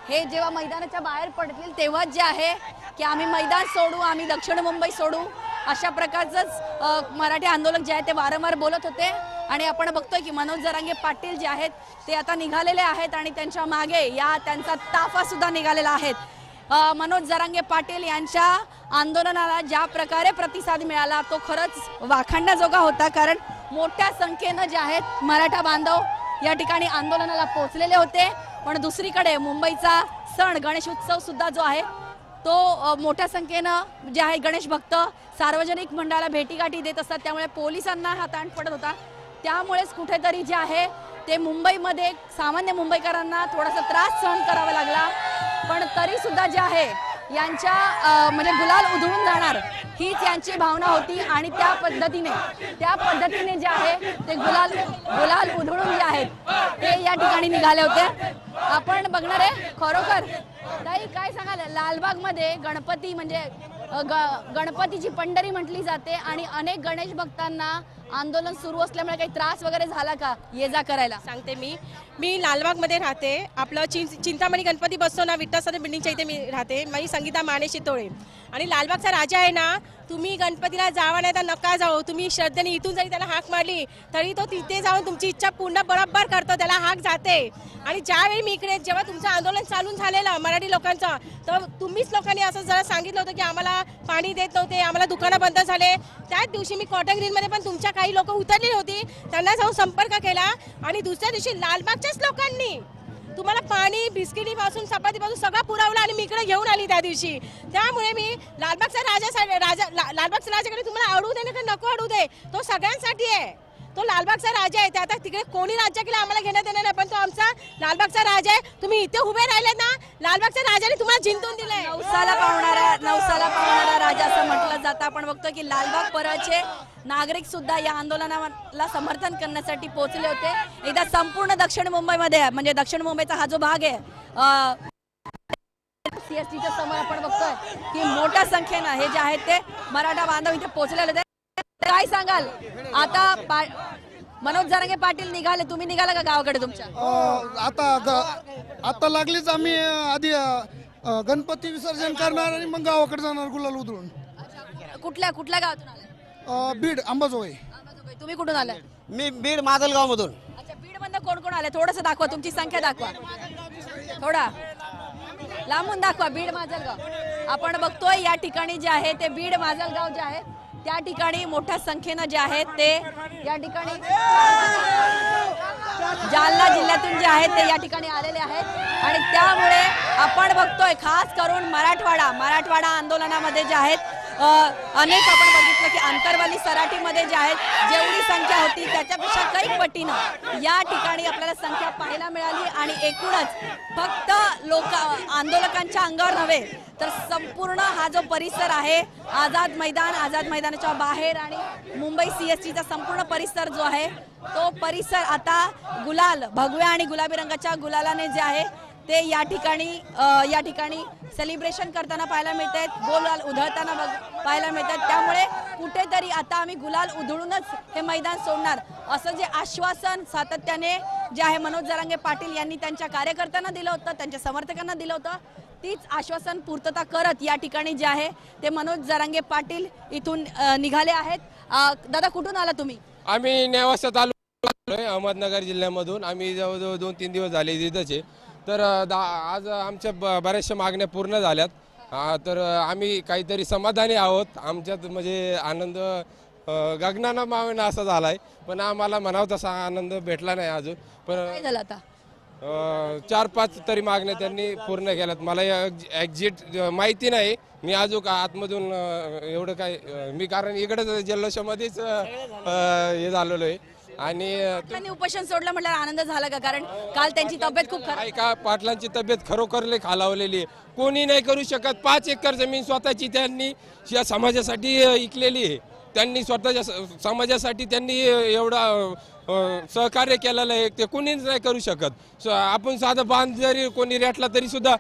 हे जेव्हा मैदानाच्या बाहेर पडतील तेव्हा जे आहे की आम्ही मैदान सोडू, आम्ही दक्षिण मुंबई सोडू, अशा प्रकारचंच मराठी आंदोलक जे आहे ते वारंवार बोलत होते. आणि आपण बघतोय की मनोज जरांगे पाटील जे आहेत ते आता निघालेले आहेत आणि त्यांच्या मागे त्यांचा ताफा सुद्धा निघालेला आहे. मनोज जरांगे पाटील यांच्या आंदोलनाला ज्या प्रकारे प्रतिसाद मिळाला तो खरंच वाखाणण्याजोगा होता, कारण मोठ्या संख्येनं जे आहेत मराठा बांधव या ठिकाणी आंदोलनाला पोहोचलेले होते. पण दुसरीकडे मुंबईचा सण गणेश उत्सव सुद्धा जो आहे तो मोठ्या संख्येनं जे आहे गणेश भक्त सार्वजनिक मंडळाला भेटीगाठी देत असतात, त्यामुळे पोलिसांना हा ताण पडत होता. त्यामुळेच कुठेतरी जे आहे ते मुंबईमध्ये सामान्य मुंबईकरांना थोडासा त्रास सहन करावा लागला. पण तरी सुद्धा जे आहे यांच्या म्हणजे गुलाल उधळून जाणार हीच यांची भावना होती आणि त्या पद्धतीने जे आहे ते गुलाल उधळून जे आहेत ते या ठिकाणी निघाले होते. आपण बघणार आहे खरोखर ताई काय सांगाल, लालबागमध्ये गणपती म्हणजे गणपतीची पंढरी म्हटली जाते आणि अनेक गणेश भक्तांना आंदोलन सुरू असल्यामुळे काही त्रास वगैरे झाला का ये जा करायला? सांगते मी लालबागमध्ये राहते. आपलं चिंतामणी गणपती बसतो ना विठ्ठल सदन बिल्डिंगच्या इथे मी राहते. मी संगीता माने शितोळे. आणि लालबागचा राजा आहे ना, तुम्ही गणपतीला जावा नाही तर नका जाऊ. तुम्ही श्रद्धेने इथून जरी त्याला हाक मारली तरी तो तिथे जाऊन तुमची इच्छा पूर्ण बरोबर करतो, त्याला हाक जाते. आणि ज्यावेळी मी इकडे जेव्हा तुमचं आंदोलन चालून झालेलं मराठी लोकांचं, तर तुम्हीच लोकांनी असं जरा सांगितलं होतं की आम्हाला पाणी देत नव्हते, आम्हाला दुकानं बंद झाले. त्याच दिवशी मी कॉटन ग्रीनमध्ये पण तुमच्या काही लोक उतरलेली होती, त्यांना जाऊन संपर्क केला आणि दुसऱ्या दिवशी लालबागच्याच लोकांनी तुम्हाला पाणी, बिस्किटीपासून चपातीपासून सगळं पुरवलं आणि मी इकडे घेऊन आली त्या दिवशी. त्यामुळे मी लालबागचा लालबागच्या राजाकडे तुम्हाला अडू दे ना नको अडू दे, तो सगळ्यांसाठी आहे. तो लालबागचा राजा आहे. आता तिकडे कोणी राज्य केलं आम्हाला घेण्यात येणार नाही, पण तो आमचा लालबागचा राजा आहे. तुम्ही इथे उभे राहिले ना, लालबागच्या राजाने तुम्हाला जिंकून दिलंय. नवसाला पावणारा राजा असं म्हटलं जातं. आपण बघतो की लालबाग परळचे नागरिक सुद्धा या आंदोलनाला समर्थन करण्यासाठी पोहोचले होते. एकदा संपूर्ण दक्षिण मुंबईमध्ये म्हणजे दक्षिण मुंबईचा हा जो भाग आहे सीएसटीच्या समोर आपण बघतोय की मोठ्या संख्येनं हे जे आहेत ते मराठा बांधव इथे पोहोचलेले होते. काय सांगाल, आता मनोज जरांगे पाटील निघाले, तुम्ही निघाला का गावाकडे तुमच्या? आता लागलीच आम्ही आधी गणपती विसर्जन करणार आणि मग गावाकडे जाणार गुलाल उधळून. कुठल्या गावातून आले? बीड अंबाजोगाई. तुम्ही कुठून आले? मी बीड माजलगाव मधून. अच्छा, बीड मधून कोण कोण आले थोडंसं दाखवा, तुमची संख्या दाखवा, थोडा लांबून दाखवा. बीड माजलगाव आपण बघतोय या ठिकाणी जे आहे ते बीड माजलगाव जे आहे त्या ठिकाणी मोठ्या संख्येनं जे आहेत ते या ठिकाणी जालना जिल्ह्यातून जे आहेत ते या ठिकाणी आलेले आहेत. आणि त्यामुळे आपण बघतोय खास करून मराठवाडा आंदोलनामध्ये जे आहेत अनेक आपण बघितलं की अंतरवाली सराटीमध्ये जे आहेत जेवढी संख्या होती त्याच्यापेक्षा काही पटीनं या ठिकाणी आपल्याला संख्या पाहायला मिळाली. आणि एकूणच फक्त आंदोलकांच्या अंगावर नव्हे तर संपूर्ण हा जो परिसर आहे आझाद मैदानाच्या बाहेर आणि मुंबई सीएसटीचा संपूर्ण परिसर जो आहे तो परिसर आता गुलाल, भगव्या आणि गुलाबी रंगाच्या गुलालाने जे आहे ते या ठिकाणी सेलिब्रेशन करताना पाहायला मिळत आहेत, गुलाल उधळताना पाहायला मिळतात. त्यामुळे कुठेतरी आता आम्ही गुलाल उधळूनच हे मैदान सोडणार असं जे आश्वासन सातत्याने जे आहे मनोज जरांगे पाटील यांनी त्यांच्या कार्यकर्त्यांना दिलं होतं, त्यांच्या समर्थकांना दिलं होतं, तीच आश्वासन पूर्तता करत या ठिकाणी जे आहे ते मनोज जरांगे पाटील इथून निघाले आहेत. दादा कुठून आला तुम्ही? आम्ही नेवासा तालुका अहमदनगर जिल्ह्यामधून. आम्ही जवळजवळ 2-3 दिवस झाले तिथंच आहे. तर आज आमच्या बऱ्याचशा मागण्या पूर्ण झाल्यात. तर आम्ही काहीतरी समाधानी आहोत. आमच्यात म्हणजे आनंद गगनानं मावेना असा झालाय, पण आम्हाला म्हणावं तसा आनंद भेटला नाही अजून. पण काय झालं आता? 4-5 तरी मागण्या त्यांनी पूर्ण केल्यात. मला एक्झिट माहिती नाही, मी अजून आतमधून एवढं काय मी कारण इकडे जल्लोषामध्येच हे झालेलो आहे. आणि त्यांनी उपोषण सोडलं म्हटलं आनंद झाला का? कारण काल त्यांची तब्येत खूप खराब. का पाटलांची तब्येत खरोखर लय खालावलेली आहे. कोणी नाही करू शकत. 5 एकर जमीन स्वतःची त्यांनी या समाजासाठी विकलेली आहे. त्यांनी स्वतःच्या समाजासाठी त्यांनी एवढा सहकार्य केलेलं आहे, ते कोणीच नाही करू शकत. आपण साधं बांध जरी कोणी रेटला तरी सुद्धा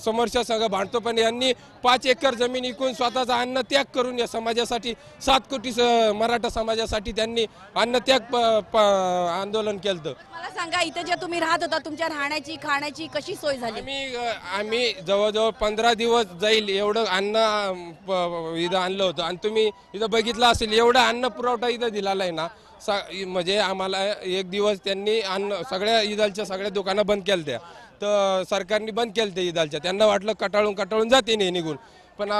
समोरच्या संघ भांडतो, पण यांनी 5 एकर जमीन विकून स्वतःचा अन्न त्याग करून या समाजासाठी 7 कोटी मराठा समाजासाठी त्यांनी अन्न त्याग आंदोलन केलं. मला सांगा, इथे जे तुम्ही राहत होता तुमच्या राहण्याची खाण्याची कशी सोय झाली? आम्ही जवळजवळ 15 दिवस जाईल एवढं अन्न इथं आणलं होतं. आणि तुम्ही इथं बघितलं असेल एवढा अन्न पुरवठा इथं दिलेला आहे ना. म्हणजे आम्हाला एक दिवस त्यांनी अन्न सगळ्या ईदालच्या सगळ्या दुकानं बंद केल्या त्या. तर सरकारने बंद केलं ते ईदालच्या. त्यांना वाटलं कटाळून जाते नाही निघून. पण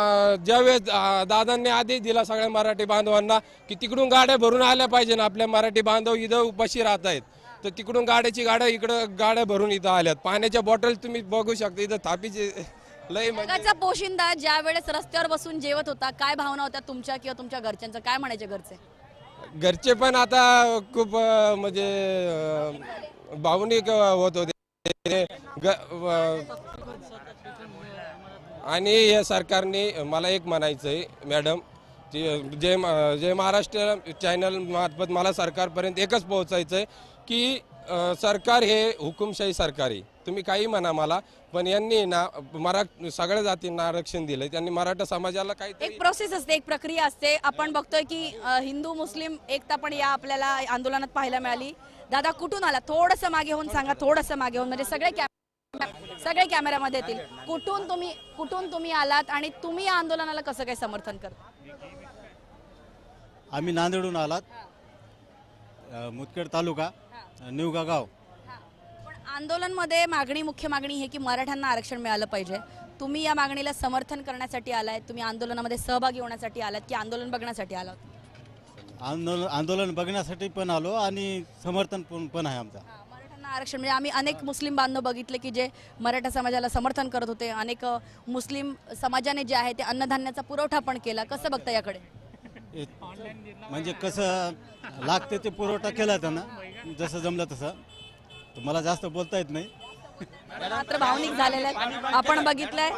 ज्यावेळेस दादांनी आदेश दिला सगळ्या मराठी बांधवांना की तिकडून गाड्या भरून आल्या पाहिजे ना, आपल्या मराठी बांधव इथं उपाशी राहत आहेत, तर तिकडून गाड्या इकडं गाड्या भरून इथं आल्यात. पाण्याच्या बॉटल तुम्ही बघू शकता इथं थापीचे लय. जगाचा पोशिंदा ज्या वेळेस रस्त्यावर बसून जेवत होता, काय भावना होत्या तुमच्या किंवा तुमच्या घरच्यांचं? काय म्हणायचे घरचे पण आता खूप म्हणजे भावनिक होत होते. आणि या सरकारने मला एक म्हणायचं आहे मॅडम, जय महाराष्ट्र चॅनल मार्फत मला सरकारपर्यंत एकच पोहोचायचं आहे की सरकार हे हुकुमशाही सरकार आहे. तुम्ही काही म्हणा मला, पण यांनी ना सगळ्या जातींना आरक्षण दिलंय. त्यांनी मराठा समाजाला काही एक प्रोसेस असते, एक प्रक्रिया असते. आपण बघतोय की हिंदू मुस्लिम एकता पण या आपल्याला आंदोलनात पाहायला मिळाली. दादा कुठून आला? थोडंसं मागे होऊन सांगा, थोडंसं मागे होऊन, म्हणजे सगळे कॅमेऱ्यामध्ये येतील. कुठून तुम्ही आलात आणि तुम्ही या आंदोलनाला कसं काय समर्थन करता? आम्ही नांदेडहून आलात, मुदखेड तालुका, निवगा गाव. आंदोलनमध्ये मुख्य मागणी हे की मराठ्यांना आरक्षण मिळालं पाहिजे. तुम्ही या मागणीला समर्थन करण्यासाठी आलाय? तुम्ही आंदोलनामध्ये सहभागी होण्यासाठी आलात की आंदोलन बघण्यासाठी आलात? आंदोलन बघण्यासाठी पण आलो आणि समर्थन पण आहे आमचा. मराठ्यांना आरक्षण म्हणजे आम्ही अनेक मुस्लिम बांधव बघितले की जे मराठा समाजाला समर्थन करत होते. अनेक मुस्लिम समाजाने जे आहे ते अन्नधान्याचा पुरवठा पण केला. कसं बघता याकडे? म्हणजे कसं लागते ते पुरवठा केला त्यांना, जसं जमलं तसं. तुम्हाला जास्त बोलता येत नाही. मात्र भावनिक झालेले आपण बघितलंय.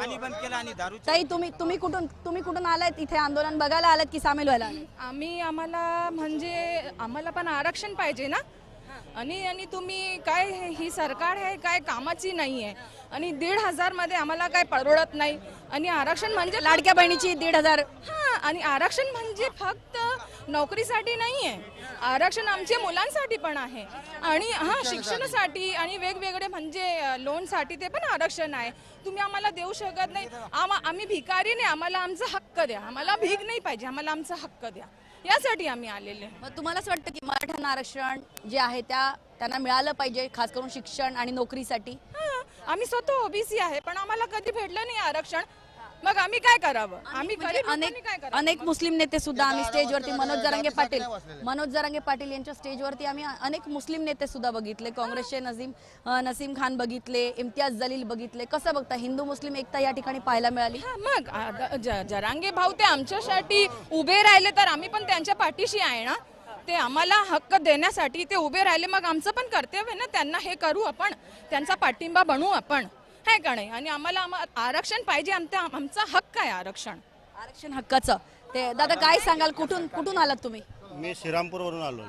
ताई तुम्ही कुठून आलात? इथे आंदोलन बघायला आलात की सामील व्हायला? आम्हाला पण आरक्षण पाहिजे ना. आणि तुम्ही काय ही सरकार आहे काय कामाची नाही आहे. आणि 1,500 मध्ये आम्हाला काय परवडत नाही. आणि आरक्षण म्हणजे लाडक्या बहिणीची 1,500. आणि आरक्षण म्हणजे फक्त नोकरीसाठी नाही आहे. आरक्षण आमच्या मुलांसाठी पण आहे. आणि शिक्षणासाठी आणि वेगवेगळे म्हणजे लोनसाठी ते पण आरक्षण आहे. तुम्ही आम्हाला देऊ शकत नाही. आम्ही भिकारी नाही, आम्हाला आमचा हक्क द्या. आम्हाला भीक नाही पाहिजे, आम्हाला आमचा हक्क द्या. यासाठी आम्ही आलेले. मग तुम्हाला असं वाटतं की मराठ्यांना आरक्षण जे आहे त्यांना मिळालं पाहिजे, खास करून शिक्षण आणि नोकरीसाठी? आम्ही स्वतः ओबीसी आहे, पण आम्हाला कधी भेटलं नाही आरक्षण. मग आम्ही काय करावं? अनेक मुस्लिम नेते सुद्धा आम्ही स्टेजवरती मनोज जरांगे पाटील यांच्या स्टेजवरती आम्ही अनेक मुस्लिम नेते सुद्धा बघितले. काँग्रेसचे नसीम खान बघितले, इम्तियाज जलील बघितले. कसं बघता? हिंदू मुस्लिम एकता या ठिकाणी पाहायला मिळाली. मग जरांगे भाऊ ते आमच्यासाठी उभे राहिले तर आम्ही पण त्यांच्या पाठीशी आहे ना. ते आम्हाला हक्क देण्यासाठी ते उभे राहिले. मग आमचं पण कर्तव्य ना, त्यांना हे करू आपण, त्यांचा पाठिंबा बनवू आपण, आहे का नाही? आणि आम्हाला आरक्षण पाहिजे. आमचा हक्क आहे आरक्षण हक्काचं. ते दादा काय सांगाल? कुठून आलात तुम्ही? मी श्रीरामपूरवरून आलो.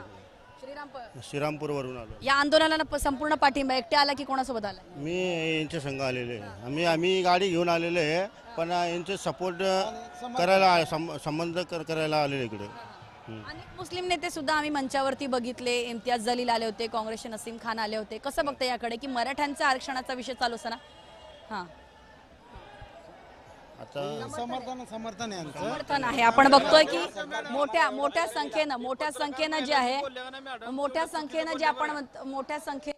श्रीरामपूरवरून आलो. या आंदोलनाला संपूर्ण पाठिंबा एकटे आला की कोणासोबत आला? मी यांच्या संघ आलेले आहे. आम्ही गाडी घेऊन आलेले आहे, पण यांचे सपोर्ट करायला संबंध करायला आलेले इकडे. अनेक मुस्लिम नेते सुद्धा आम्ही मंचावरती बघितले. इम्तियाज जलील आले होते, काँग्रेसचे नसीम खान आले होते. कसं बघता याकडे की मराठ्यांचा आरक्षणाचा विषय चालू असताना? हां, आता समर्थन आहे आमचं. समर्थन आहे. आपण बघतोय की मोठ्या संख्येनं जे आहे, मोठ्या संख्येनं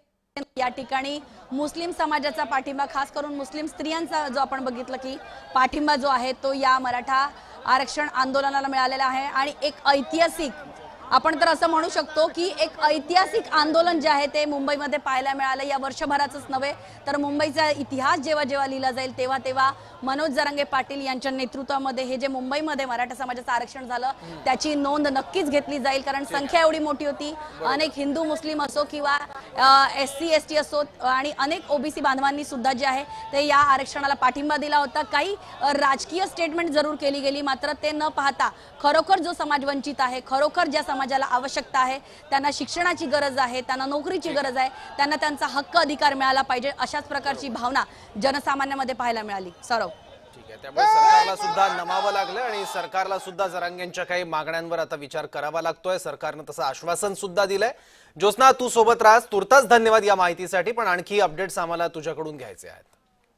या ठिकाणी मुस्लिम समाजाचा पाठिंबा, खास करून मुस्लिम स्त्रियांचा जो आपण बघितलं की पाठिंबा जो आहे तो या मराठा आरक्षण आंदोलनाला मिळालेला आहे. आणि एक ऐतिहासिक, आपण तर असं म्हणू शकतो की एक ऐतिहासिक आंदोलन जे आहे ते मुंबईमध्ये पाहायला मिळालं. या वर्षभराचंच नव्हे तर मुंबईचा इतिहास जेव्हा जेव्हा लिहिला जाईल तेव्हा मनोज जरांगे पाटील यांच्या नेतृत्वामध्ये हे जे मुंबईमध्ये मराठा समाजाचं आरक्षण झालं त्याची नोंद नक्कीच घेतली जाईल. कारण संख्या एवढी मोठी होती. अनेक हिंदू मुस्लिम असो किंवा SC ST असो आणि अनेक OBC बांधवांनी सुद्धा जे आहे ते या आरक्षणाला पाठिंबा दिला होता. काही राजकीय स्टेटमेंट जरूर केली गेली, मात्र ते न पाहता खरोखर जो समाज वंचित आहे, खरोखर ज्या समाजाला आवश्यकता आहे, त्यांना शिक्षणाची गरज आहे, त्यांना नोकरीची गरज आहे, त्यांना त्यांचा हक्क अधिकार मिळाला पाहिजे, अशाच प्रकारची भावना जनसामान्यामध्ये पाहायला मिळाली. सौरव, ठीक आहे. त्यामुळे सरकारला सुद्धा नमावं लागलं आणि सरकारला सुद्धा जरांगेंच्या काही मागण्यांवर आता विचार करावा लागतोय. सरकारनं तसं आश्वासन सुद्धा दिलंय. ज्योत्स्ना, तू सोबत राहा. तुर्तास धन्यवाद या माहितीसाठी. पण आणखी अपडेट्स आम्हाला तुझ्याकडून घ्यायचे आहेत.